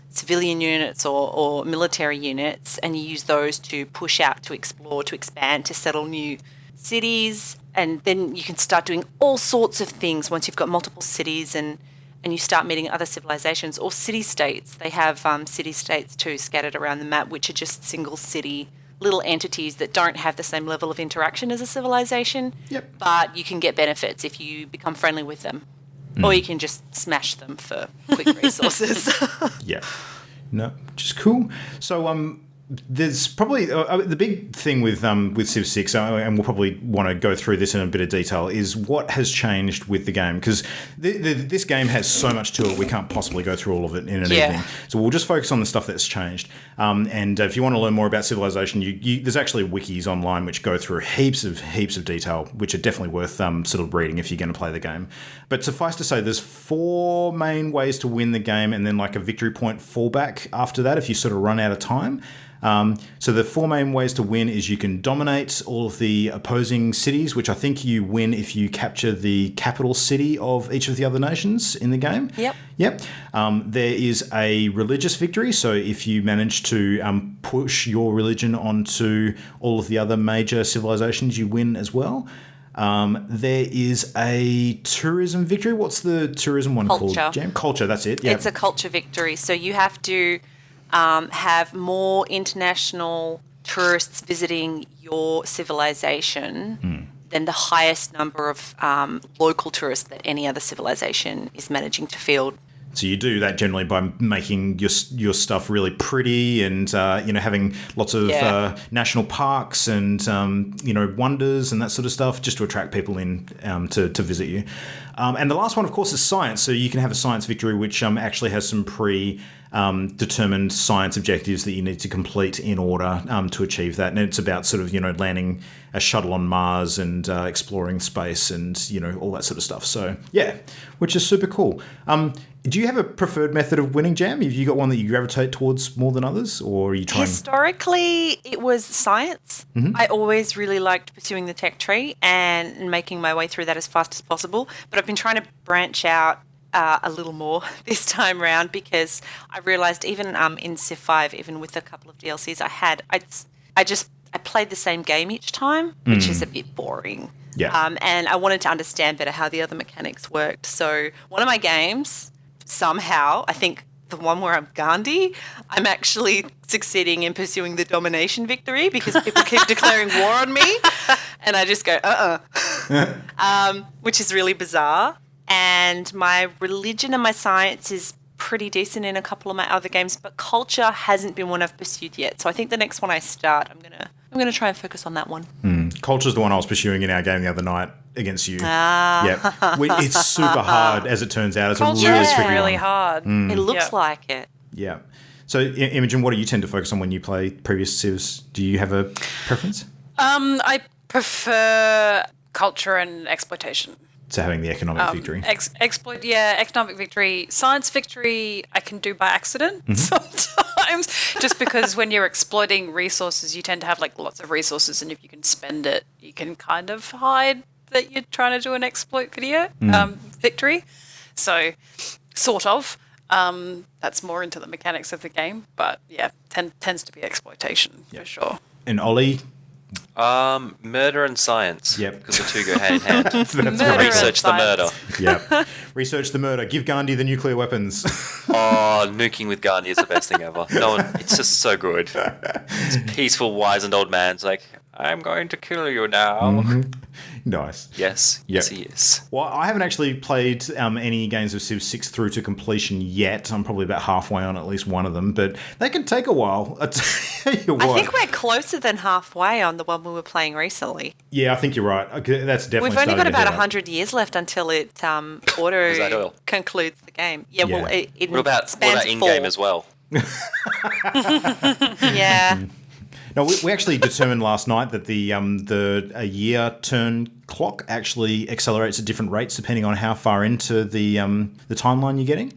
civilian units or military units, and you use those to push out, to explore, to expand, to settle new cities. And then you can start doing all sorts of things once you've got multiple cities and you start meeting other civilizations or city-states. They have city-states too scattered around the map, which are just single city little entities that don't have the same level of interaction as a civilization. Yep. But you can get benefits if you become friendly with them. Or you can just smash them for quick resources. Yeah. No, which is cool. So, there's probably the big thing with Civ 6, and we'll probably want to go through this in a bit of detail, is what has changed with the game, because this game has so much to it, we can't possibly go through all of it in an evening. So we'll just focus on the stuff that's changed. And if you want to learn more about Civilization, there's actually wikis online which go through heaps of detail, which are definitely worth sort of reading if you're going to play the game. But suffice to say, there's 4 main ways to win the game, and then like a victory point fallback after that if you sort of run out of time. So the 4 main ways to win is you can dominate all of the opposing cities, which I think you win if you capture the capital city of each of the other nations in the game. Yep. There is a religious victory, so if you manage to push your religion onto all of the other major civilizations, you win as well. There is a tourism victory. What's the tourism one called, Jam? Culture, that's it. Yep. It's a culture victory, so you have to have more international tourists visiting your civilization than the highest number of local tourists that any other civilization is managing to field. So you do that generally by making your stuff really pretty and having lots of national parks and wonders and that sort of stuff, just to attract people in to visit you. And the last one, of course, is science. So you can have a science victory which actually has some determined science objectives that you need to complete in order to achieve that. And it's about sort of landing a shuttle on Mars and exploring space and all that sort of stuff. So yeah, which is super cool. Do you have a preferred method of winning, Jam? Have you got one that you gravitate towards more than others, or are you trying? Historically, it was science. I always really liked pursuing the tech tree and making my way through that as fast as possible. But I've been trying to branch out a little more this time round, because I realised even in Civ 5, even with a couple of DLCs I had, I played the same game each time, which is a bit boring. Yeah. And I wanted to understand better how the other mechanics worked. So one of my games, somehow, I think the one where I'm Gandhi, I'm actually succeeding in pursuing the domination victory because people keep declaring war on me. And I just go, which is really bizarre. And my religion and my science is pretty decent in a couple of my other games, but culture hasn't been one I've pursued yet. So I think the next one I start, I'm gonna try and focus on that one. Culture's the one I was pursuing in our game the other night against you. Yeah, it's super hard as it turns out. It's Culture a really is tricky really one. hard. It looks like it. Yeah. So Imogen, what do you tend to focus on when you play previous civs? Do you have a preference? I prefer culture and exploitation. So having the economic victory. Economic victory. Science victory I can do by accident sometimes, just because when you're exploiting resources, you tend to have like lots of resources, and if you can spend it, you can kind of hide that you're trying to do an exploit victory. So, sort of. That's more into the mechanics of the game, but yeah, tends to be exploitation for sure. And Ollie? Murder and science. Yep. Because the two go hand in hand. Research the murder. Yep. Research the murder. Give Gandhi the nuclear weapons. Oh, nuking with Gandhi is the best thing ever. It's just so good. It's peaceful, wizened old man's like, I'm going to kill you now. Nice. Yes. Yep. Yes, he is. Well, I haven't actually played any games of Civ 6 through to completion yet. I'm probably about halfway on at least one of them, but they can take a while. I tell you what. I think we're closer than halfway on the one we were playing recently. Yeah, I think you're right. Okay, that's definitely. We've only got about 100 100 years left until it auto concludes the game. Yeah, Yeah. well, it What about spans in-game 4. as well? Yeah. No, we actually determined last night that the a year turn clock actually accelerates at different rates depending on how far into the timeline you're getting.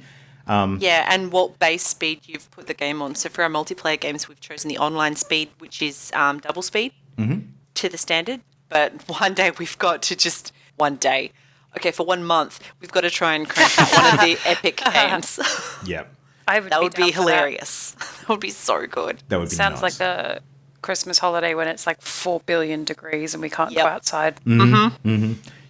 Yeah, and what base speed you've put the game on. So for our multiplayer games, we've chosen the online speed, which is double speed to the standard. But one day we've got to just for 1 month, we've got to try and crank out one of the epic games. Yeah, That would be hilarious. That would be so good. that would be Sounds nice. like the Christmas holiday when it's like 4 billion degrees and we can't go outside.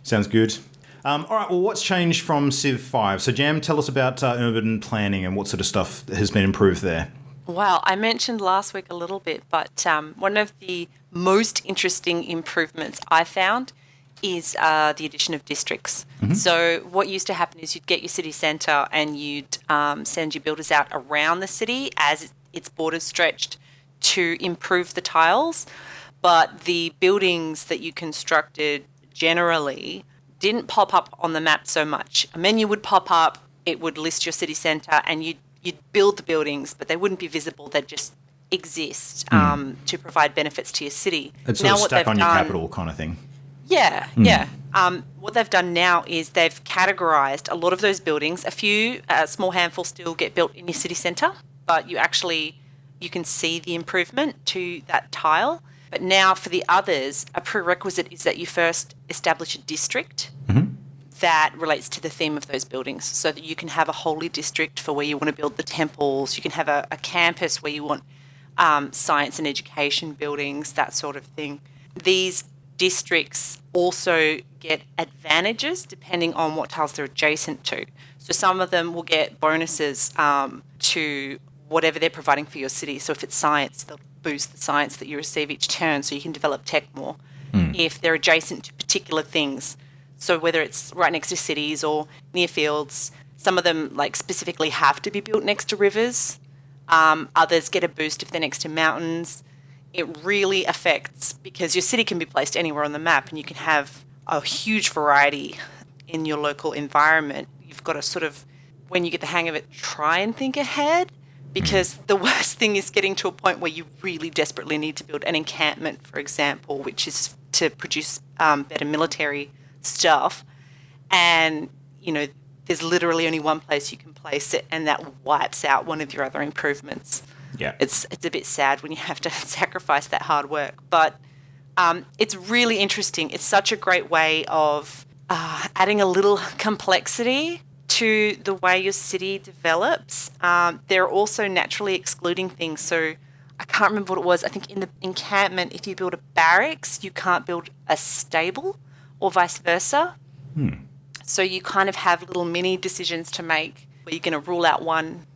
Sounds good. All right, well, what's changed from Civ 5? So, Jam, tell us about urban planning and what sort of stuff has been improved there. Well, I mentioned last week a little bit, but one of the most interesting improvements I found is the addition of districts. So what used to happen is you'd get your city centre and you'd send your builders out around the city as its borders stretched to improve the tiles, but the buildings that you constructed generally didn't pop up on the map so much. A menu would pop up, it would list your city centre, and you'd build the buildings, but they wouldn't be visible. They'd just exist to provide benefits to your city. It's sort of stack on your capital kind of thing. Yeah. What they've done now is they've categorised a lot of those buildings. A few, a small handful still get built in your city centre, but you can see the improvement to that tile. But now for the others, a prerequisite is that you first establish a district that relates to the theme of those buildings, so that you can have a holy district for where you want to build the temples. You can have a campus where you want science and education buildings, that sort of thing. These districts also get advantages depending on what tiles they're adjacent to. So some of them will get bonuses to whatever they're providing for your city. So if it's science, they'll boost the science that you receive each turn so you can develop tech more. If they're adjacent to particular things, so whether it's right next to cities or near fields, some of them like specifically have to be built next to rivers. Others get a boost if they're next to mountains. It really affects, because your city can be placed anywhere on the map and you can have a huge variety in your local environment. You've got to sort of, when you get the hang of it, try and think ahead, because the worst thing is getting to a point where you really desperately need to build an encampment, for example, which is to produce better military stuff, and there's literally only one place you can place it, and that wipes out one of your other improvements. It's a bit sad when you have to sacrifice that hard work, but it's really interesting. It's such a great way of adding a little complexity to the way your city develops. They're also naturally excluding things. So I can't remember what it was. I think in the encampment, if you build a barracks, you can't build a stable, or vice versa. So you kind of have little mini decisions to make where you're going to rule out one,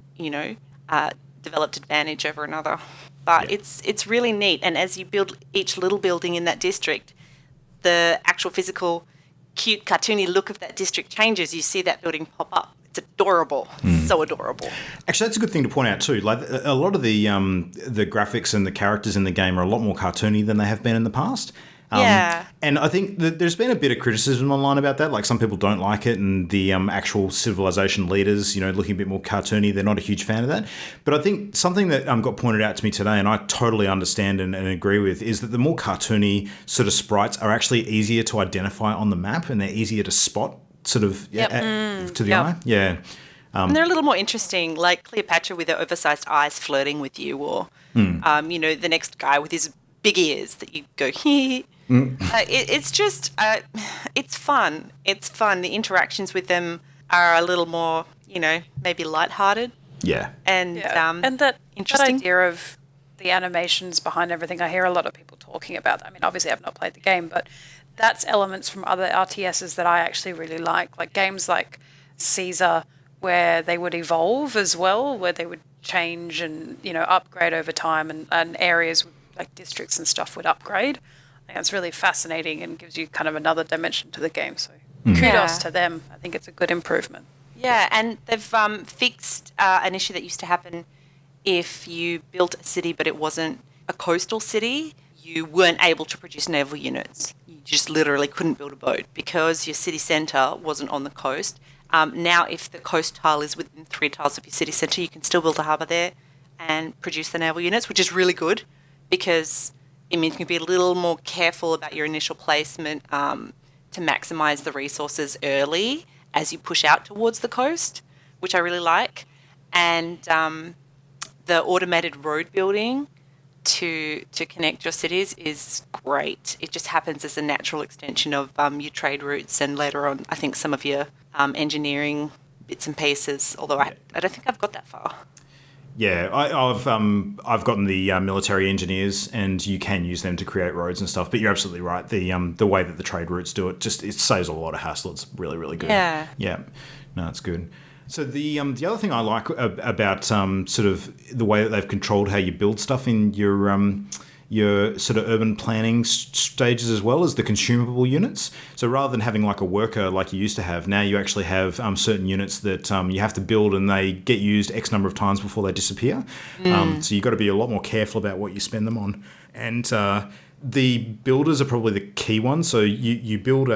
developed advantage over another. But it's really neat. And as you build each little building in that district, the actual physical, cute, cartoony look of that district changes. You see that building pop up. It's adorable. So adorable. Actually, that's a good thing to point out too. Like a lot of the graphics and the characters in the game are a lot more cartoony than they have been in the past. And I think that there's been a bit of criticism online about that. Like some people don't like it, and the actual civilization leaders, looking a bit more cartoony, they're not a huge fan of that. But I think something that got pointed out to me today, and I totally understand and agree with, is that the more cartoony sort of sprites are actually easier to identify on the map, and they're easier to spot sort of to the eye. Yeah. And they're a little more interesting, like Cleopatra with her oversized eyes flirting with you, or, the next guy with his big ears that you go, hee. It's just, it's fun. It's fun. The interactions with them are a little more, maybe lighthearted. Yeah. And that interesting. That idea of the animations behind everything, I hear a lot of people talking about that. I mean, obviously I've not played the game, but that's elements from other RTSs that I actually really like games like Caesar, where they would evolve as well, where they would change and, upgrade over time, and areas like districts and stuff would upgrade. I think that's really fascinating and gives you kind of another dimension to the game. So kudos to them. I think it's a good improvement. Yeah, and they've fixed an issue that used to happen if you built a city but it wasn't a coastal city. You weren't able to produce naval units. You just literally couldn't build a boat because your city centre wasn't on the coast. Now, if the coast tile is within 3 tiles of your city centre, you can still build a harbour there and produce the naval units, which is really good, because it means you can be a little more careful about your initial placement to maximise the resources early as you push out towards the coast, which I really like. And the automated road building to connect your cities is great. It just happens as a natural extension of your trade routes, and later on, I think some of your engineering bits and pieces, although I don't think I've got that far. Yeah, I've gotten the military engineers, and you can use them to create roads and stuff. But you're absolutely right. The way that the trade routes do it, it saves a lot of hassle. It's really, really good. Yeah. Yeah. No, it's good. So the other thing I like about sort of the way that they've controlled how you build stuff in your sort of urban planning stages as well as the consumable units. So rather than having like a worker like you used to have, now you actually have certain units that you have to build and they get used X number of times before they disappear. So you've got to be a lot more careful about what you spend them on. And the builders are probably the key one. So you build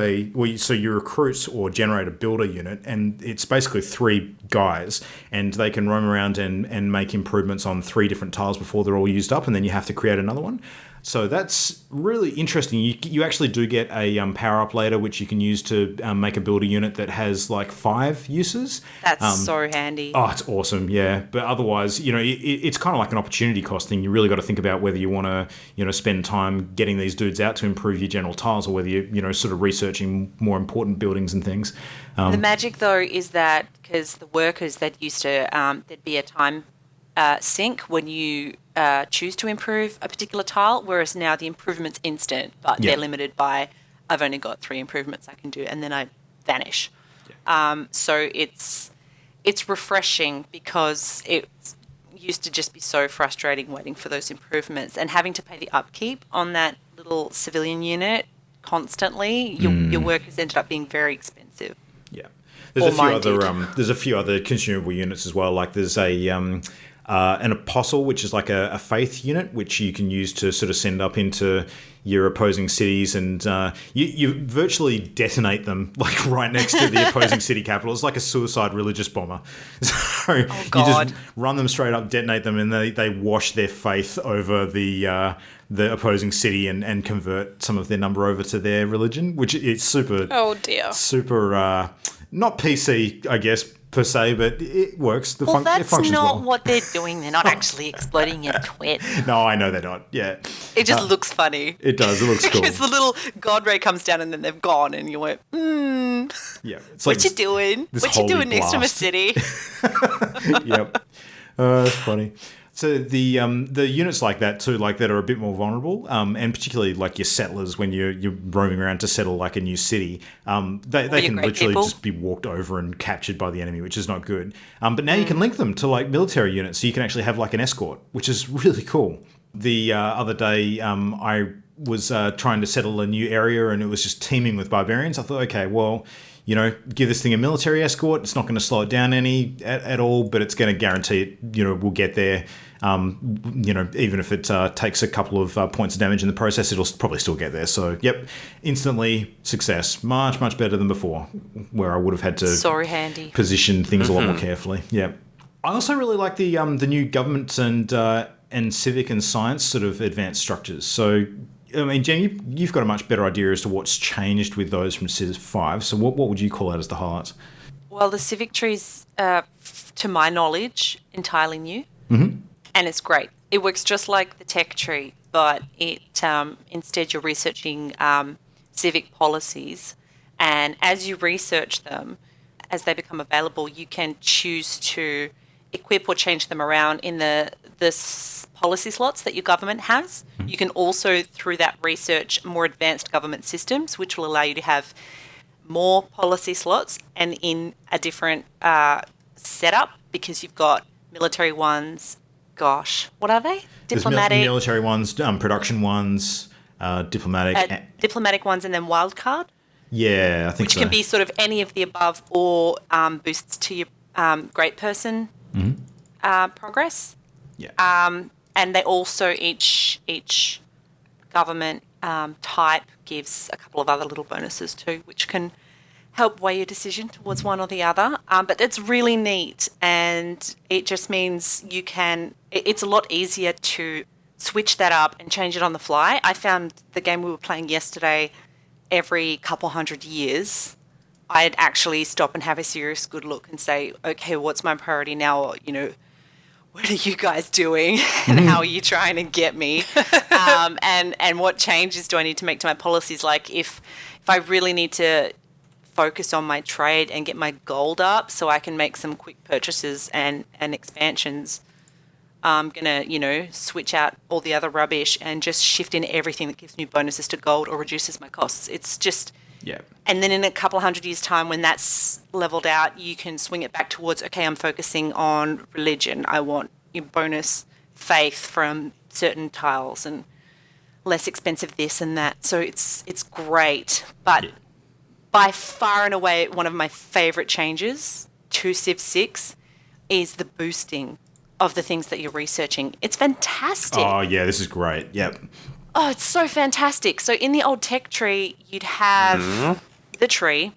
so you recruit or generate a builder unit, and it's basically 3 guys, and they can roam around and make improvements on 3 different tiles before they're all used up, and then you have to create another one. So that's really interesting. You actually do get a power up later, which you can use to make a builder unit that has like 5 uses. That's so handy. Oh, it's awesome, yeah. But otherwise, it's kind of like an opportunity cost thing. You really got to think about whether you want to, spend time getting these dudes out to improve your general tiles, or whether you're, sort of researching more important buildings and things. The magic, though, is that because the workers that used to, there'd be a time sink when you choose to improve a particular tile, whereas now the improvement's instant, but they're limited by, I've only got 3 improvements I can do, and then I vanish. So it's refreshing, because it used to just be so frustrating waiting for those improvements and having to pay the upkeep on that little civilian unit constantly. Your workers ended up being very expensive. Yeah, there's a few other consumable units as well. Like there's an apostle, which is like a faith unit, which you can use to sort of send up into your opposing cities, and you virtually detonate them like right next to the opposing city capital. It's like a suicide religious bomber. So you just run them straight up, detonate them, and they wash their faith over the opposing city and convert some of their number over to their religion, which is super. Oh dear. Super not PC, I guess, per se, but it works. That's it functions not well. what they're doing. They're not actually exploding your twit. No, I know they're not. Yeah, it just looks funny. It does. It looks cool. Because the little god ray comes down and then they've gone, and you went, Yeah, it's what like you doing? What you doing next to my city? Yep, that's funny. So the units like that too, like that are a bit more vulnerable, and particularly like your settlers when you're roaming around to settle like a new city, they can literally just be walked over and captured by the enemy, which is not good. But now you can link them to like military units, so you can actually have like an escort, which is really cool. The other day, I was trying to settle a new area, and it was just teeming with barbarians. I thought, okay, well, give this thing a military escort. It's not going to slow it down at all, but it's going to guarantee it, we'll get there. Even if it takes a couple of points of damage in the process, it'll probably still get there. So, yep, instantly success. Much, much better than before, where I would have had to position things a lot more carefully. Yeah. I also really like the new government and civic and science sort of advanced structures. So, I mean, Jen, you've got a much better idea as to what's changed with those from Civ 5. So what would you call out as the highlights? Well, the civic tree's, to my knowledge, entirely new. Mm-hmm. And it's great. It works just like the tech tree, but it instead you're researching civic policies. And as you research them, as they become available, you can choose to equip or change them around in the policy slots that your government has. Mm-hmm. You can also, through that research, more advanced government systems, which will allow you to have more policy slots and in a different setup, because you've got military ones. Gosh, what are they? Diplomatic. There's military ones, production ones, diplomatic. Diplomatic ones, and then wildcard. Yeah, I think so. Which can be sort of any of the above, or boosts to your great person progress. Yeah. And they also, each government type gives a couple of other little bonuses too, which can help weigh your decision towards one or the other. But it's really neat, and it just means it's a lot easier to switch that up and change it on the fly. I found the game we were playing yesterday, every couple hundred years, I'd actually stop and have a serious good look and say, okay, what's my priority now? Or, what are you guys doing? And how are you trying to get me? And what changes do I need to make to my policies? Like if I really need to focus on my trade and get my gold up so I can make some quick purchases and expansions, I'm going to, switch out all the other rubbish and just shift in everything that gives me bonuses to gold or reduces my costs. It's just, Yeah. And then in a couple of 100 years' time, when that's leveled out, you can swing it back towards, okay, I'm focusing on religion. I want your bonus faith from certain tiles and less expensive this and that. So it's great. But by far and away, one of my favourite changes to Civ 6 is the boosting of the things that you're researching. It's fantastic. Oh, yeah, this is great. Yep. Oh, it's so fantastic. So in the old tech tree, you'd have the tree,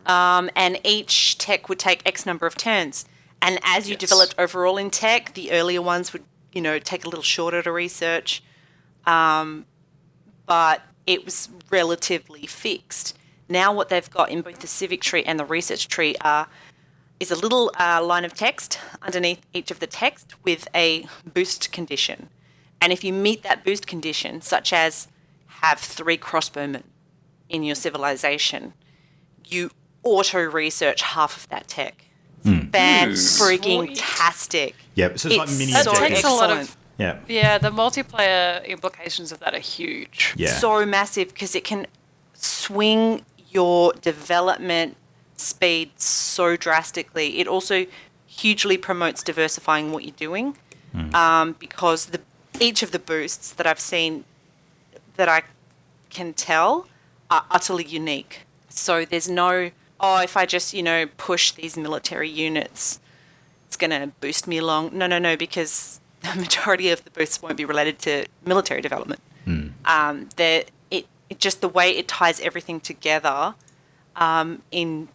and each tech would take X number of turns. And as you developed overall in tech, the earlier ones would, take a little shorter to research. But it was relatively fixed. Now what they've got in both the civic tree and the research tree is a little line of text underneath each of the text with a boost condition. And if you meet that boost condition, such as have 3 crossbowmen in your civilization, you auto-research half of that tech. Fan-freaking-tastic. Yep, so it's like mini That objectives. takes a lot of... Yeah. Yeah, the multiplayer implications of that are huge. Yeah. So massive because it can swing your development speed so drastically. It also hugely promotes diversifying what you're doing because each of the boosts that I've seen that I can tell are utterly unique. So there's no, if I just, push these military units, it's going to boost me along. No, because the majority of the boosts won't be related to military development. Just the way it ties everything together in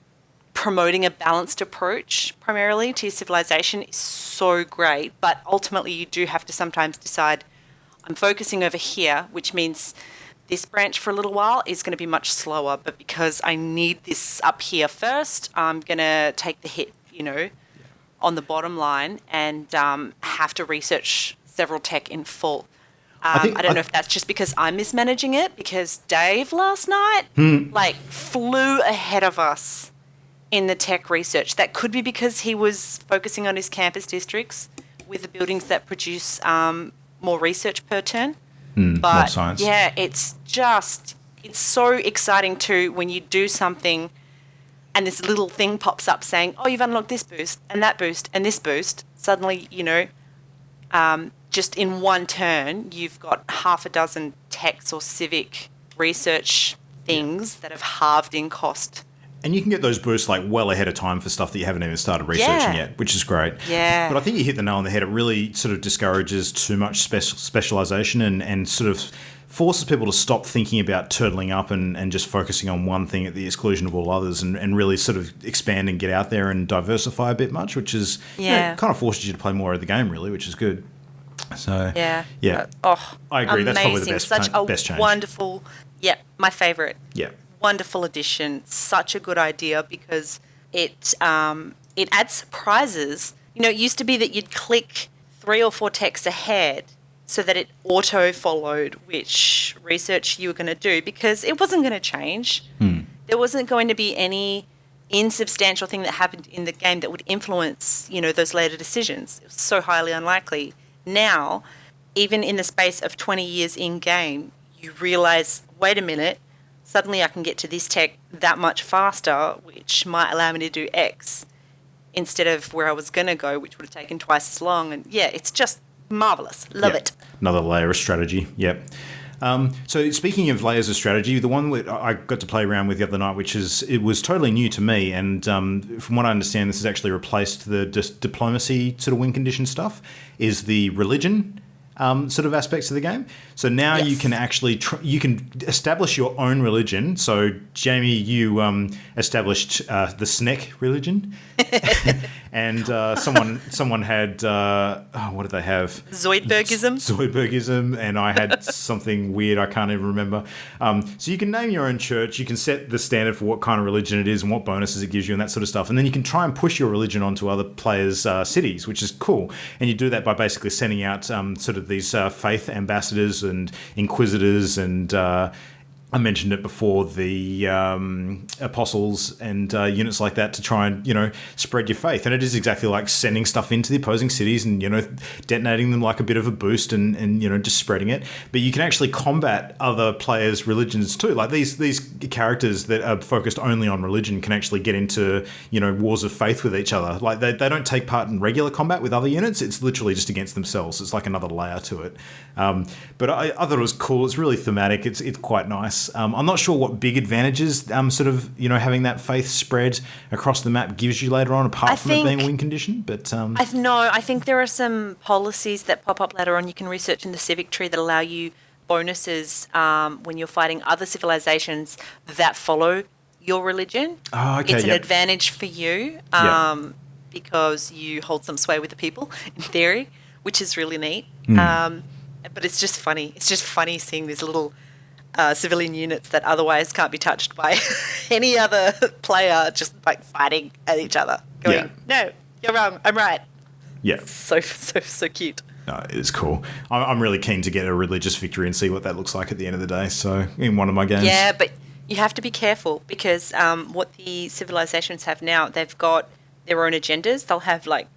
promoting a balanced approach primarily to your civilization is so great. But ultimately, you do have to sometimes decide, I'm focusing over here, which means this branch for a little while is going to be much slower. But because I need this up here first, I'm going to take the hit, on the bottom line and have to research several tech in full. I don't know if that's just because I'm mismanaging it, because Dave last night flew ahead of us in the tech research. That could be because he was focusing on his campus districts with the buildings that produce more research per turn. More science. Yeah, it's so exciting too when you do something and this little thing pops up saying, oh, you've unlocked this boost and that boost and this boost. Suddenly, just in one turn, you've got half a dozen techs or civic research things that have halved in cost. And you can get those boosts well ahead of time for stuff that you haven't even started researching yet, which is great. Yeah. But I think you hit the nail on the head. It really sort of discourages too much specialization and sort of forces people to stop thinking about turtling up and just focusing on one thing at the exclusion of all others and really sort of expand and get out there and diversify a bit much, which is kind of forces you to play more of the game, really, which is good. So, yeah. I agree. Amazing. That's probably the best change. Wonderful, my favourite. Yeah. Wonderful addition. Such a good idea because it adds surprises. It used to be that you'd click 3 or 4 texts ahead so that it auto-followed which research you were going to do because it wasn't going to change. There wasn't going to be any insubstantial thing that happened in the game that would influence, those later decisions. It was so highly unlikely. Now, even in the space of 20 years in-game, you realise, wait a minute, suddenly I can get to this tech that much faster, which might allow me to do X instead of where I was going to go, which would have taken twice as long. And it's just marvellous. Love it. Another layer of strategy. Yep. So speaking of layers of strategy, the one that I got to play around with the other night, it was totally new to me, and from what I understand, this has actually replaced the diplomacy sort of win condition stuff, is the religion sort of aspects of the game. So now you can actually you can establish your own religion. So Jamie, you established the Sneck religion, and someone had what did they have? Zoidbergism, and I had something weird I can't even remember. So you can name your own church. You can set the standard for what kind of religion it is and what bonuses it gives you and that sort of stuff. And then you can try and push your religion onto other players' cities, which is cool. And you do that by basically sending out sort of these faith ambassadors and inquisitors and I mentioned it before, the apostles and units like that to try and, spread your faith. And it is exactly like sending stuff into the opposing cities and, detonating them like a bit of a boost and just spreading it. But you can actually combat other players' religions too. Like these characters that are focused only on religion can actually get into, wars of faith with each other. Like they don't take part in regular combat with other units. It's literally just against themselves. It's like another layer to it. But I thought it was cool. It's really thematic. It's quite nice. I'm not sure what big advantages having that faith spread across the map gives you later on, apart from it being a win condition. But I think there are some policies that pop up later on. You can research in the civic tree that allow you bonuses when you're fighting other civilizations that follow your religion. Oh, okay, it's an advantage for you because you hold some sway with the people, in theory, which is really neat. But it's just funny. It's just funny seeing these little civilian units that otherwise can't be touched by any other player, just like fighting at each other, going, "No, you're wrong. I'm right." Yeah, so cute. It is cool. I'm really keen to get a religious victory and see what that looks like at the end of the day. So in one of my games, yeah, but you have to be careful because what the civilizations have now, they've got their own agendas.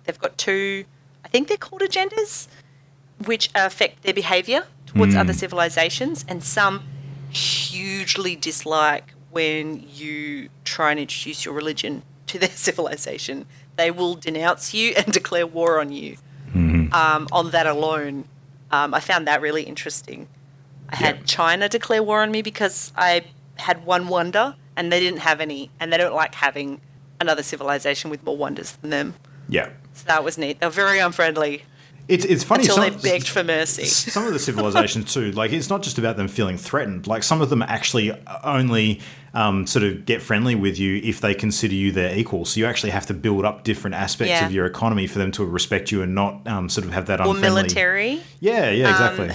They've got two, I think they're called agendas, which affect their behavior towards other civilizations, and some hugely dislike when you try and introduce your religion to their civilization. They will denounce you and declare war on you. On that alone, I found that really interesting. I had China declare war on me because I had one wonder and they didn't have any, and they don't like having another civilization with more wonders than them. Yeah. So that was neat. They were very unfriendly. It's funny. Until they begged for mercy. Some of the civilizations too, like it's not just about them feeling threatened. Like some of them actually only sort of get friendly with you if they consider you their equal. So you actually have to build up different aspects of your economy for them to respect you and not sort of have that unfriendly. Or military. Yeah, exactly.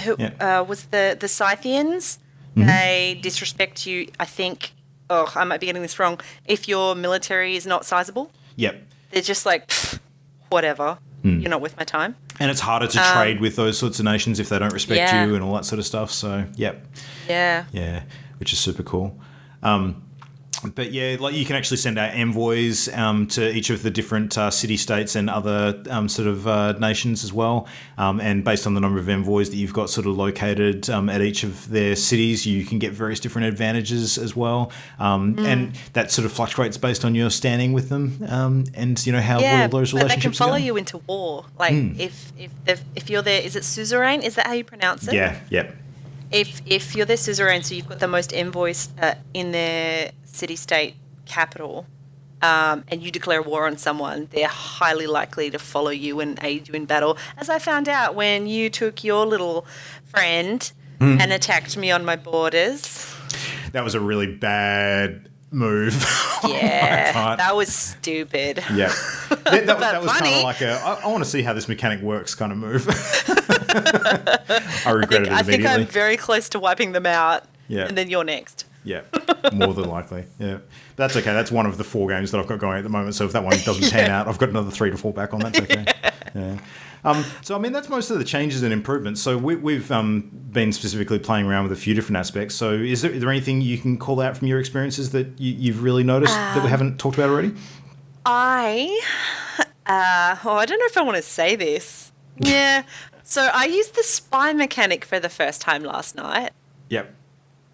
Was the Scythians? They disrespect you, I think. Oh, I might be getting this wrong. If your military is not sizable. Yep. They're just like, whatever. You're not worth my time. And it's harder to trade with those sorts of nations if they don't respect you and all that sort of stuff. So, yep. Yeah, which is super cool. But yeah, like you can actually send out envoys to each of the different city-states and other sort of nations as well. And based on the number of envoys that you've got sort of located at each of their cities, you can get various different advantages as well. And that sort of fluctuates based on your standing with them and, how well those relationships are. But they can follow you into war. Like if you're there, is it suzerain? Is that how you pronounce it? Yeah, yep. If you're their suzerain, so you've got the most envoys in their city-state capital, and you declare war on someone, they're highly likely to follow you and aid you in battle. As I found out when you took your little friend and attacked me on my borders. That was a really bad move. Yeah, that was stupid. Yeah. That was kind of like I want to see how this mechanic works kind of move. I regretted it immediately. I think I'm very close to wiping them out. Yeah. And then you're next. Yeah, more than likely. Yeah. But that's okay. That's one of the 4 games that I've got going at the moment. So if that one doesn't pan out, I've got another 3 to fall back on. That's okay. Yeah. So, I mean, that's most of the changes and improvements. So we've been specifically playing around with a few different aspects. So is there anything you can call out from your experiences that you've really noticed that we haven't talked about already? I don't know if I want to say this. Yeah. So I used the spy mechanic for the first time last night. Yep.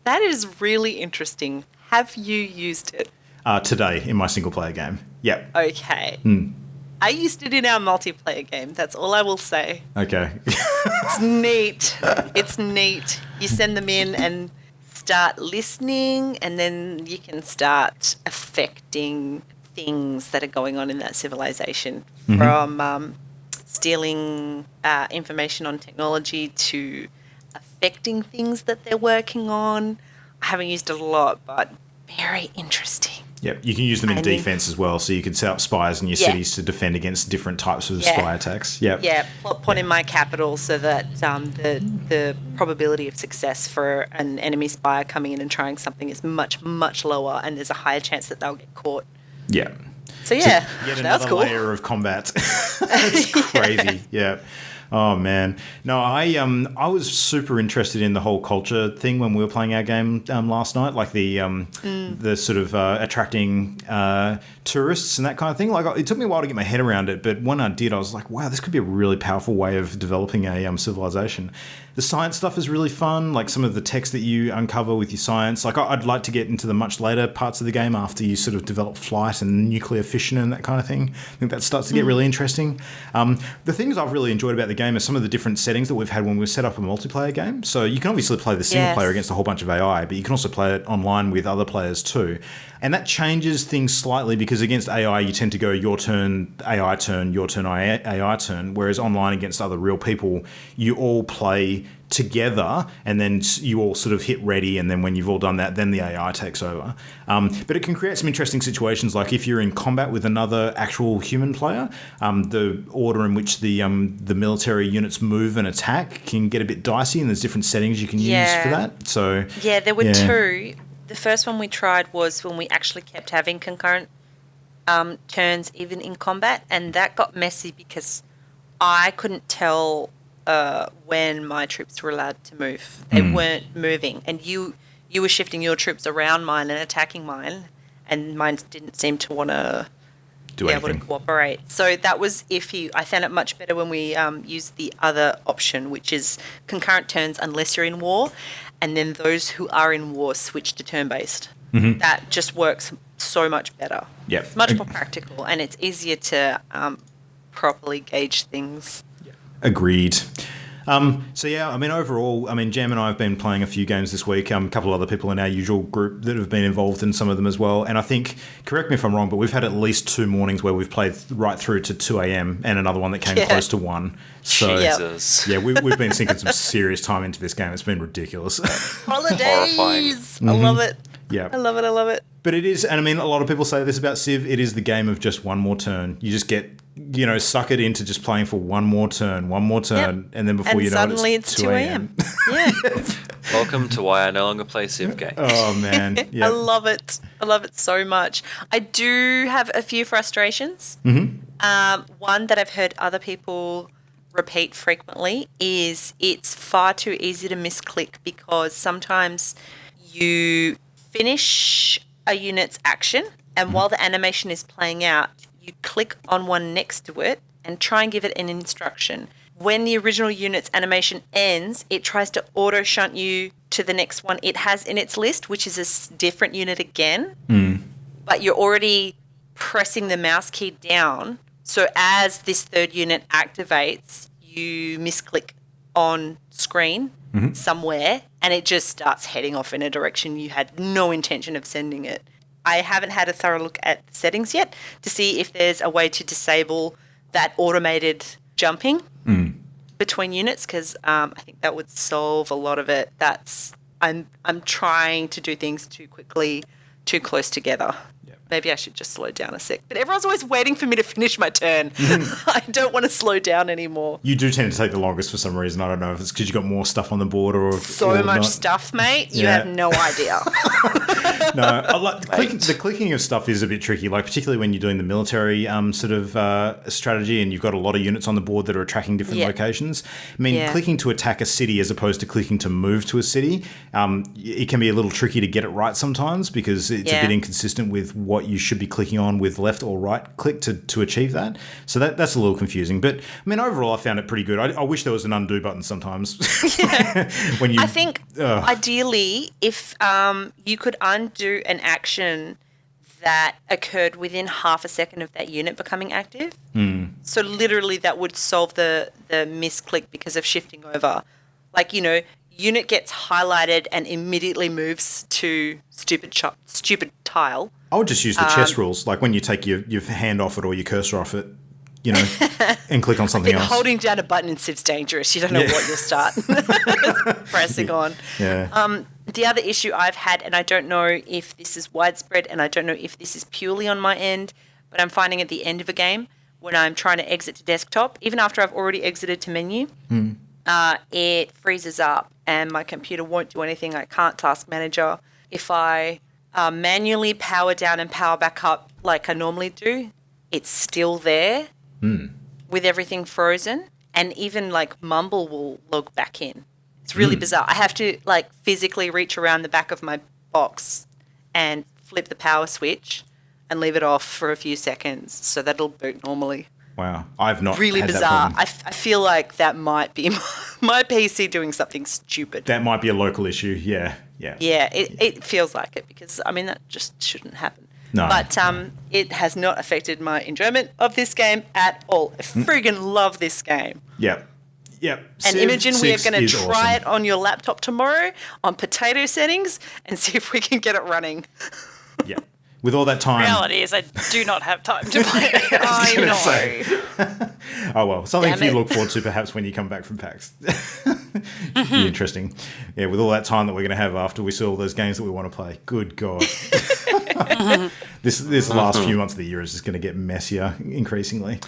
That is really interesting. Have you used it? Today in my single player game. Yep. Okay. I used it in our multiplayer game. That's all I will say. Okay. It's neat. It's neat. You send them in and start listening, and then you can start affecting things that are going on in that civilization, from stealing information on technology to affecting things that they're working on. I haven't used it a lot, but very interesting. Yep, you can use them in defense as well, so you can set up spies in your cities to defend against different types of spy attacks. Yep. Yeah, plot point in my capital so that the probability of success for an enemy spy coming in and trying something is much, much lower, and there's a higher chance that they'll get caught. Yeah. So yeah, yet that was another cool. layer of combat. It's crazy. Yeah. Oh man, no, I was super interested in the whole culture thing when we were playing our game last night, like the sort of attracting tourists and that kind of thing. Like it took me a while to get my head around it, but when I did, I was like, wow, this could be a really powerful way of developing a civilization. The science stuff is really fun, like some of the text that you uncover with your science. Like I'd like to get into the much later parts of the game after you sort of develop flight and nuclear fission and that kind of thing. I think that starts to get really interesting. The things I've really enjoyed about the game are some of the different settings that we've had when we set up a multiplayer game. So you can obviously play the single player against a whole bunch of AI, but you can also play it online with other players too. And that changes things slightly because against AI, you tend to go your turn, AI turn, your turn, AI turn, whereas online against other real people, you all play together and then you all sort of hit ready, and then when you've all done that, then the AI takes over. But it can create some interesting situations, like if you're in combat with another actual human player, the order in which the military units move and attack can get a bit dicey, and there's different settings you can use for that. So there were two. The first one we tried was when we actually kept having concurrent turns even in combat, and that got messy because I couldn't tell when my troops were allowed to move. They weren't moving, and you were shifting your troops around mine and attacking mine, and mine didn't seem to want to be able to cooperate. So that was iffy. I found it much better when we used the other option, which is concurrent turns unless you're in war, and then those who are in war switch to turn-based. That just works so much better. Yeah, it's much more practical, and it's easier to properly gauge things. Agreed. So yeah, I mean, overall, I mean, Jam and I have been playing a few games this week. A couple of other people in our usual group that have been involved in some of them as well. And I think, correct me if I'm wrong, but we've had at least 2 mornings where we've played right through to 2 a.m. and another one that came close to 1. So Jesus. Yeah, we've been sinking some serious time into this game. It's been ridiculous. Holidays! I love it. Yeah, I love it. But it is, and I mean, a lot of people say this about Civ, it is the game of just one more turn. You just get, suck it into just playing for one more turn, and then before you know it, it's 2 a.m. Yeah. Welcome to why I no longer play Civ games. Oh, man. Yep. I love it. I love it so much. I do have a few frustrations. One that I've heard other people repeat frequently is it's far too easy to misclick, because sometimes you finish a unit's action, and while the animation is playing out, you click on one next to it and try and give it an instruction. When the original unit's animation ends, it tries to auto shunt you to the next one it has in its list, which is a different unit again. But you're already pressing the mouse key down. So as this third unit activates, you misclick on screen somewhere, and it just starts heading off in a direction you had no intention of sending it. I haven't had a thorough look at the settings yet to see if there's a way to disable that automated jumping between units, because I think that would solve a lot of it. I'm trying to do things too quickly, too close together. Maybe I should just slow down a sec. But everyone's always waiting for me to finish my turn. I don't want to slow down anymore. You do tend to take the longest for some reason. I don't know if it's because you've got more stuff on the board or so much stuff, mate. You have no idea. No, I like the clicking of stuff is a bit tricky, like particularly when you're doing the military sort of strategy and you've got a lot of units on the board that are tracking different locations. I mean, clicking to attack a city as opposed to clicking to move to a city, it can be a little tricky to get it right sometimes, because it's a bit inconsistent with what you should be clicking on with left or right click to achieve that. So that's a little confusing. But I mean, overall, I found it pretty good. I wish there was an undo button sometimes. When you, I think ideally, if you could undo an action that occurred within half a second of that unit becoming active. So literally that would solve the misclick because of shifting over. Like, unit gets highlighted and immediately moves to stupid tile. I would just use the chess rules, like when you take your hand off it or your cursor off it, and click on something else. Holding down a button in Civ's dangerous. You don't know what you'll start pressing on. Yeah. The other issue I've had, and I don't know if this is widespread, and I don't know if this is purely on my end, but I'm finding at the end of a game when I'm trying to exit to desktop, even after I've already exited to menu, it freezes up and my computer won't do anything. I can't task manager. If I manually power down and power back up like I normally do, it's still there with everything frozen. and even like Mumble will log back in. It's really bizarre. I have to like physically reach around the back of my box and flip the power switch and leave it off for a few seconds so that it'll boot normally. Wow, I've not Really had bizarre. That I feel like that might be my PC doing something stupid. That might be a local issue. Yeah. Yeah, it feels like it because, I mean, that just shouldn't happen. No. But it has not affected my enjoyment of this game at all. I friggin' love this game. Yep. And Civ Imogen, we are 6 going to is try awesome. it on your laptop tomorrow on potato settings and see if we can get it running. Yeah. With all that time. Reality is I do not have time to play it. I gonna know. say. Oh, well, something Damn for you to it. look forward to perhaps when you come back from PAX. Be interesting. Yeah, with all that time that we're going to have after we see all those games that we want to play. Good God. This last few months of the year is just going to get messier increasingly.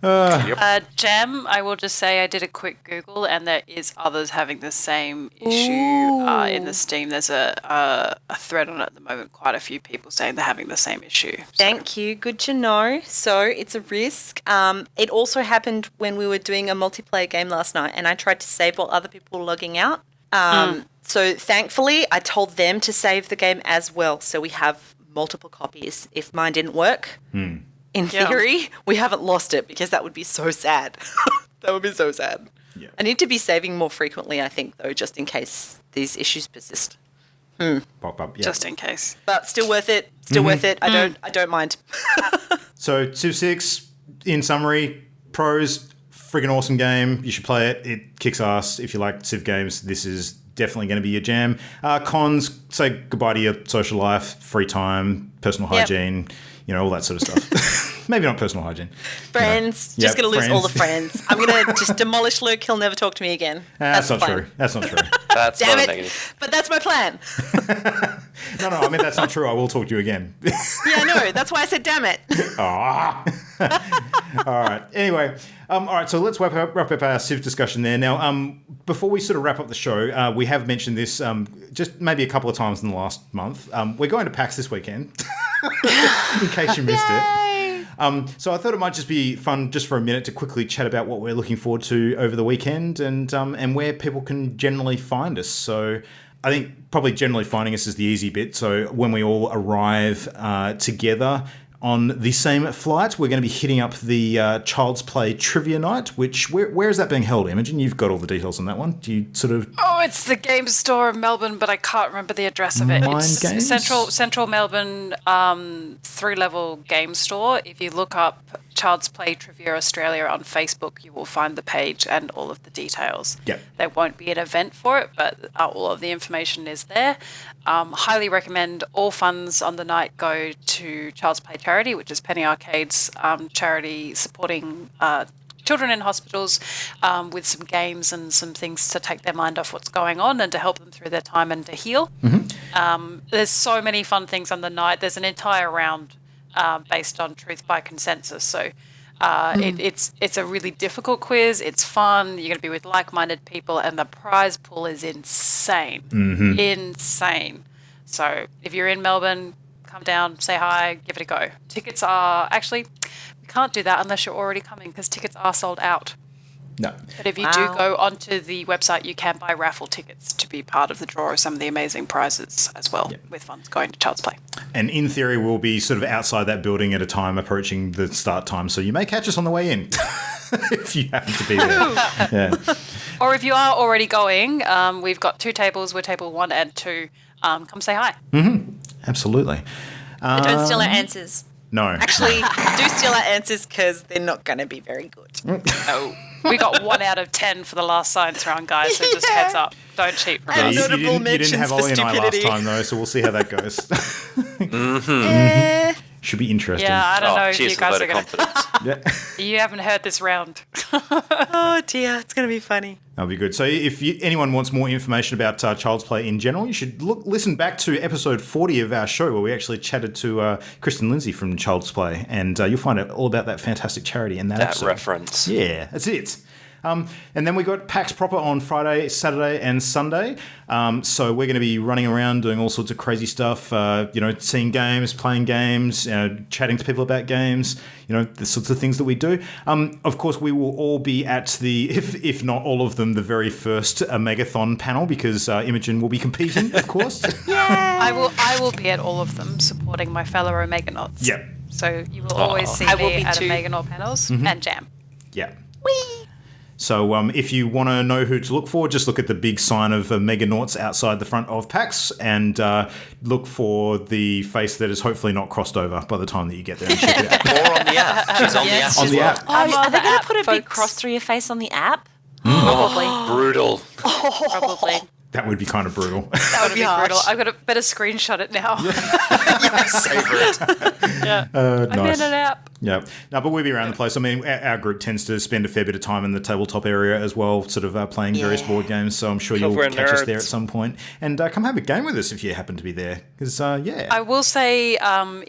Jam, I will just say I did a quick Google and there is others having the same issue in the Steam. There's a thread on it at the moment. Quite a few people saying they're having the same issue. So. Thank you. Good to know. So it's a risk. It also happened when we were doing a multiplayer game last night and I tried to save while other people were logging out. So thankfully, I told them to save the game as well. So we have multiple copies if mine didn't work. In theory, we haven't lost it because that would be so sad. That would be so sad. Yeah. I need to be saving more frequently, I think, though, just in case these issues persist. Pop up. Yeah. Just in case. But still worth it. Still worth it. I don't mind. So Civ 6, in summary, pros, friggin' awesome game. You should play it. It kicks ass. If you like Civ games, this is definitely going to be your jam. Cons, say goodbye to your social life, free time, personal hygiene, all that sort of stuff. Maybe not personal hygiene. Friends. You know. Just going to lose all the friends. I'm going to just demolish Luke. He'll never talk to me again. That's not the plan. true. That's not true. That's Damn not a it. negative. But that's my plan. No, I mean, that's not true. I will talk to you again. Yeah, no. That's why I said damn it. All right. Anyway, all right. So let's wrap up our Civ discussion there. Now, before we sort of wrap up the show, we have mentioned this just maybe a couple of times in the last month. We're going to PAX this weekend, in case you missed it. So I thought it might just be fun just for a minute to quickly chat about what we're looking forward to over the weekend and where people can generally find us. So I think probably generally finding us is the easy bit. So when we all arrive together on the same flight, we're going to be hitting up the Child's Play Trivia Night, which, where is that being held, Imogen? You've got all the details on that one. Do you sort of... Oh, it's the game store in Melbourne, but I can't remember the address of it. Mind It's Games? Central Melbourne 3-level game store. If you look up Child's Play Trivia Australia on Facebook, you will find the page and all of the details. Yep. There won't be an event for it, but all of the information is there. Highly recommend all funds on the night go to Child's Play Charity, which is Penny Arcade's charity supporting children in hospitals with some games and some things to take their mind off what's going on and to help them through their time and to heal. There's so many fun things on the night. There's an entire round based on Truth by Consensus. So it's a really difficult quiz. It's fun. You're going to be with like-minded people, and the prize pool is insane. Insane. So if you're in Melbourne, come down, say hi, give it a go. Tickets are actually, we can't do that unless you're already coming because tickets are sold out. No. But if you do go onto the website, you can buy raffle tickets to be part of the draw of some of the amazing prizes as well, with funds going to Child's Play. And in theory, we'll be sort of outside that building at a time approaching the start time, so you may catch us on the way in if you happen to be there. Yeah. Or if you are already going, we've got 2 tables. We're table 1 and 2. Come say hi. Absolutely. But don't steal our answers. No. Actually, do steal our answers because they're not going to be very good. No. We got 1 out of 10 for the last science round, guys, so just heads up. Don't cheat from And us. you notable didn't have mentions for Ollie and I last stupidity. time, though, so we'll see how that goes. Should be interesting. Yeah, I don't know if cheers you for the guys vote are of going to... confidence. You haven't heard this round. Oh dear, it's going to be funny. That'll be good. So if anyone wants more information about Child's Play in general, you should listen back to episode 40 of our show where we actually chatted to Kristen Lindsay from Child's Play, and you'll find out all about that fantastic charity in that episode. Reference. Yeah, that's it. And then we got PAX proper on Friday, Saturday, and Sunday. So we're going to be running around doing all sorts of crazy stuff, seeing games, playing games, chatting to people about games, the sorts of things that we do. Of course, we will all be at the, if not all of them, the very first Megathon panel because Imogen will be competing, of course. I will be at all of them supporting my fellow Omeganauts. Yep. So you will always see me at Omeganaut panels and Jam. Yeah. Whee! So if you want to know who to look for, just look at the big sign of Meganauts outside the front of PAX and look for the face that is hopefully not crossed over by the time that you get there and check it out. Or on the app. She's on the app. On the app. Are they going to put a big cross through your face on the app? Probably. Brutal. Probably. That would be kind of brutal. That would be brutal. I've got to better screenshot it now. Savor it. Yeah. I'm Nice. in an app. Yeah. No, but we'll be around the place. I mean, our group tends to spend a fair bit of time in the tabletop area as well, sort of playing various board games. So I'm sure you'll we're catch us nerds. there at some point. And come have a game with us if you happen to be there. Because, I will say,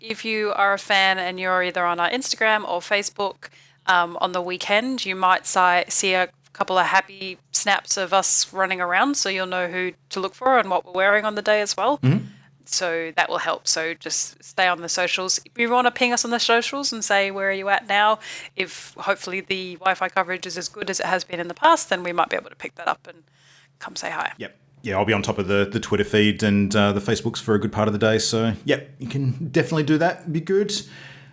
if you are a fan and you're either on our Instagram or Facebook on the weekend, you might see a couple of happy snaps of us running around, so you'll know who to look for and what we're wearing on the day as well. So that will help. So just stay on the socials. If you want to ping us on the socials and say, where are you at now? If hopefully the Wi-Fi coverage is as good as it has been in the past, then we might be able to pick that up and come say hi. Yep. Yeah, I'll be on top of the Twitter feed and the Facebooks for a good part of the day. So, yep, you can definitely do that. It'd be good.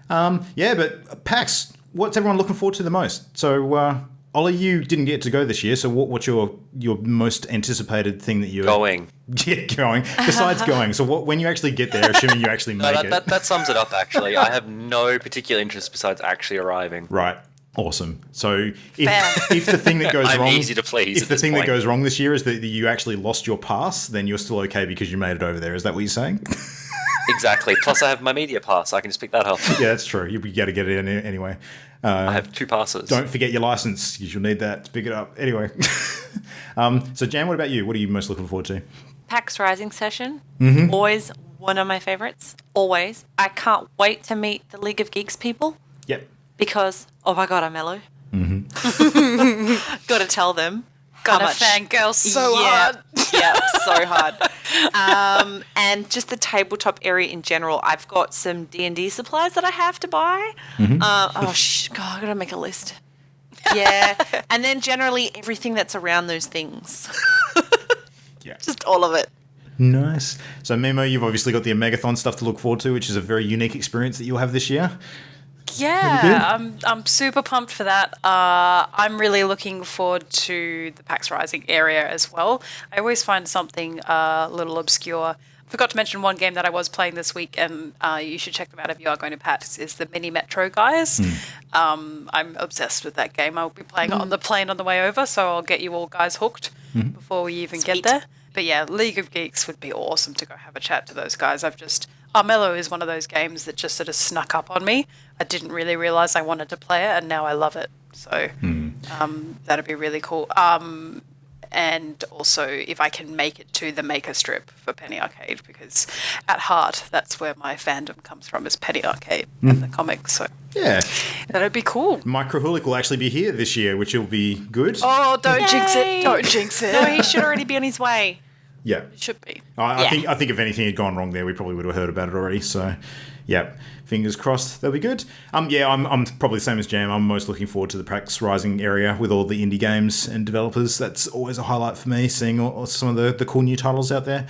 But PAX, what's everyone looking forward to the most? So, Ollie, you didn't get to go this year, so what's your most anticipated thing that you're... Going. Yeah, going. Besides going. So when you actually get there, assuming you actually make it... That sums it up, actually. I have no particular interest besides actually arriving. Right. Awesome. So if the thing that goes I'm wrong... easy to please If the thing that goes wrong this year is that you actually lost your pass, then you're still okay because you made it over there. Is that what you're saying? Exactly. Plus, I have my media pass. I can just pick that up. Yeah, that's true. You got to get it in anyway. I have 2 passes. Don't forget your license because you'll need that to pick it up. Anyway. So, Jan, what about you? What are you most looking forward to? PAX Rising session. Always one of my favorites. Always. I can't wait to meet the League of Geeks people Yep. because, oh my God, I'm mellow. Got to tell them. Gotta fangirl so hard. Yeah, so hard. And just the tabletop area in general. I've got some D&D supplies that I have to buy. God, I gotta make a list. Yeah, and then generally everything that's around those things. Yeah. Just all of it. Nice. So, Mimo, you've obviously got the Megathon stuff to look forward to, which is a very unique experience that you'll have this year. Yeah, I'm super pumped for that. I'm really looking forward to the PAX Rising area as well. I always find something a little obscure. I forgot to mention one game that I was playing this week, and you should check them out if you are going to PAX, is the Mini Metro guys. I'm obsessed with that game. I'll be playing it on the plane on the way over, so I'll get you all guys hooked before we even get there. But yeah, League of Geeks would be awesome to go have a chat to those guys. Armello is one of those games that just sort of snuck up on me. I didn't really realise I wanted to play it, and now I love it. So that'd be really cool. And also, if I can make it to the Maker Strip for Penny Arcade, because at heart, that's where my fandom comes from, is Penny Arcade and the comics. So Yeah. that'd be cool. Microholic will actually be here this year, which will be good. Oh, don't jinx Yay. it. Don't jinx it. No, he should already be on his way. Yeah. It should be. I think if anything had gone wrong there, we probably would have heard about it already. So, yeah, fingers crossed that'll be good. I'm probably the same as Jam. I'm most looking forward to the PAX Rising area with all the indie games and developers. That's always a highlight for me, seeing some of the cool new titles out there.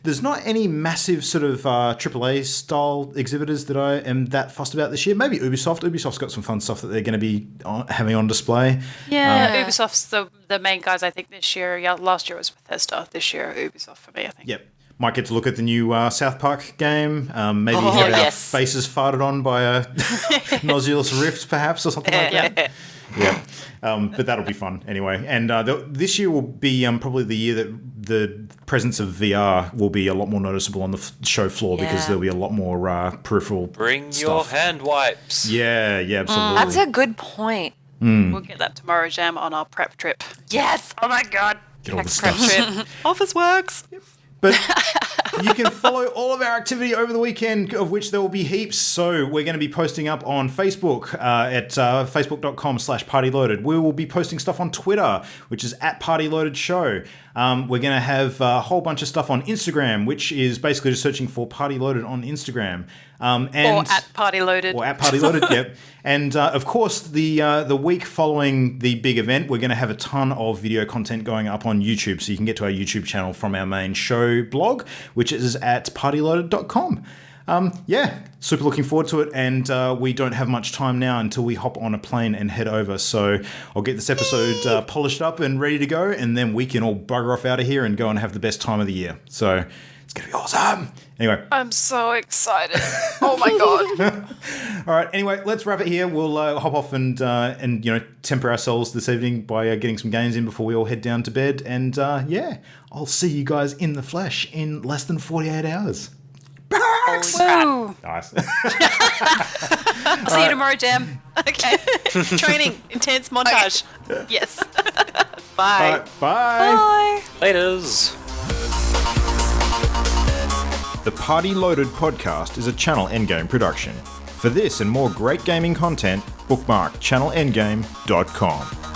There's not any massive sort of AAA style exhibitors that I am that fussed about this year. Maybe Ubisoft. Ubisoft's got some fun stuff that they're going to be having on display. Yeah, Ubisoft's the main guys, I think, this year. Yeah, last year was Bethesda. This year, Ubisoft for me, I think. Yep. Might get to look at the new South Park game. Maybe have our faces farted on by a Nauseous Rift, perhaps, or something like that. Yeah. But that'll be fun anyway. And this year will be probably the year that the presence of VR will be a lot more noticeable on the show floor because there'll be a lot more peripheral Bring stuff. your hand wipes. Yeah, absolutely. That's a good point. We'll get that tomorrow, Jam, on our prep trip. Yes. Oh my God. Get all the PAX prep stuff. trip. Office works. But You can follow all of our activity over the weekend, of which there will be heaps. So we're going to be posting up on Facebook at facebook.com/partyloaded. We will be posting stuff on Twitter, which is @partyloadedshow. We're going to have a whole bunch of stuff on Instagram, which is basically just searching for Party Loaded on Instagram. And Or @partyloaded. Or @partyloaded, yep. And of course, the week following the big event, we're going to have a ton of video content going up on YouTube. So you can get to our YouTube channel from our main show blog, which is at partyloaded.com. Super looking forward to it, and we don't have much time now until we hop on a plane and head over. So I'll get this episode polished up and ready to go, and then we can all bugger off out of here and go and have the best time of the year. So it's going to be awesome. Anyway. I'm so excited. Oh my God. All right. Anyway, let's wrap it here. We'll hop off and temper ourselves this evening by getting some games in before we all head down to bed. And I'll see you guys in the flesh in less than 48 hours. PAX! Woo. Nice. I'll see you tomorrow, Jam. Okay. Training. Intense montage. Yes. Bye. All right, bye. Bye. Laters. The Party Loaded podcast is a Channel Endgame production. For this and more great gaming content, bookmark channelendgame.com.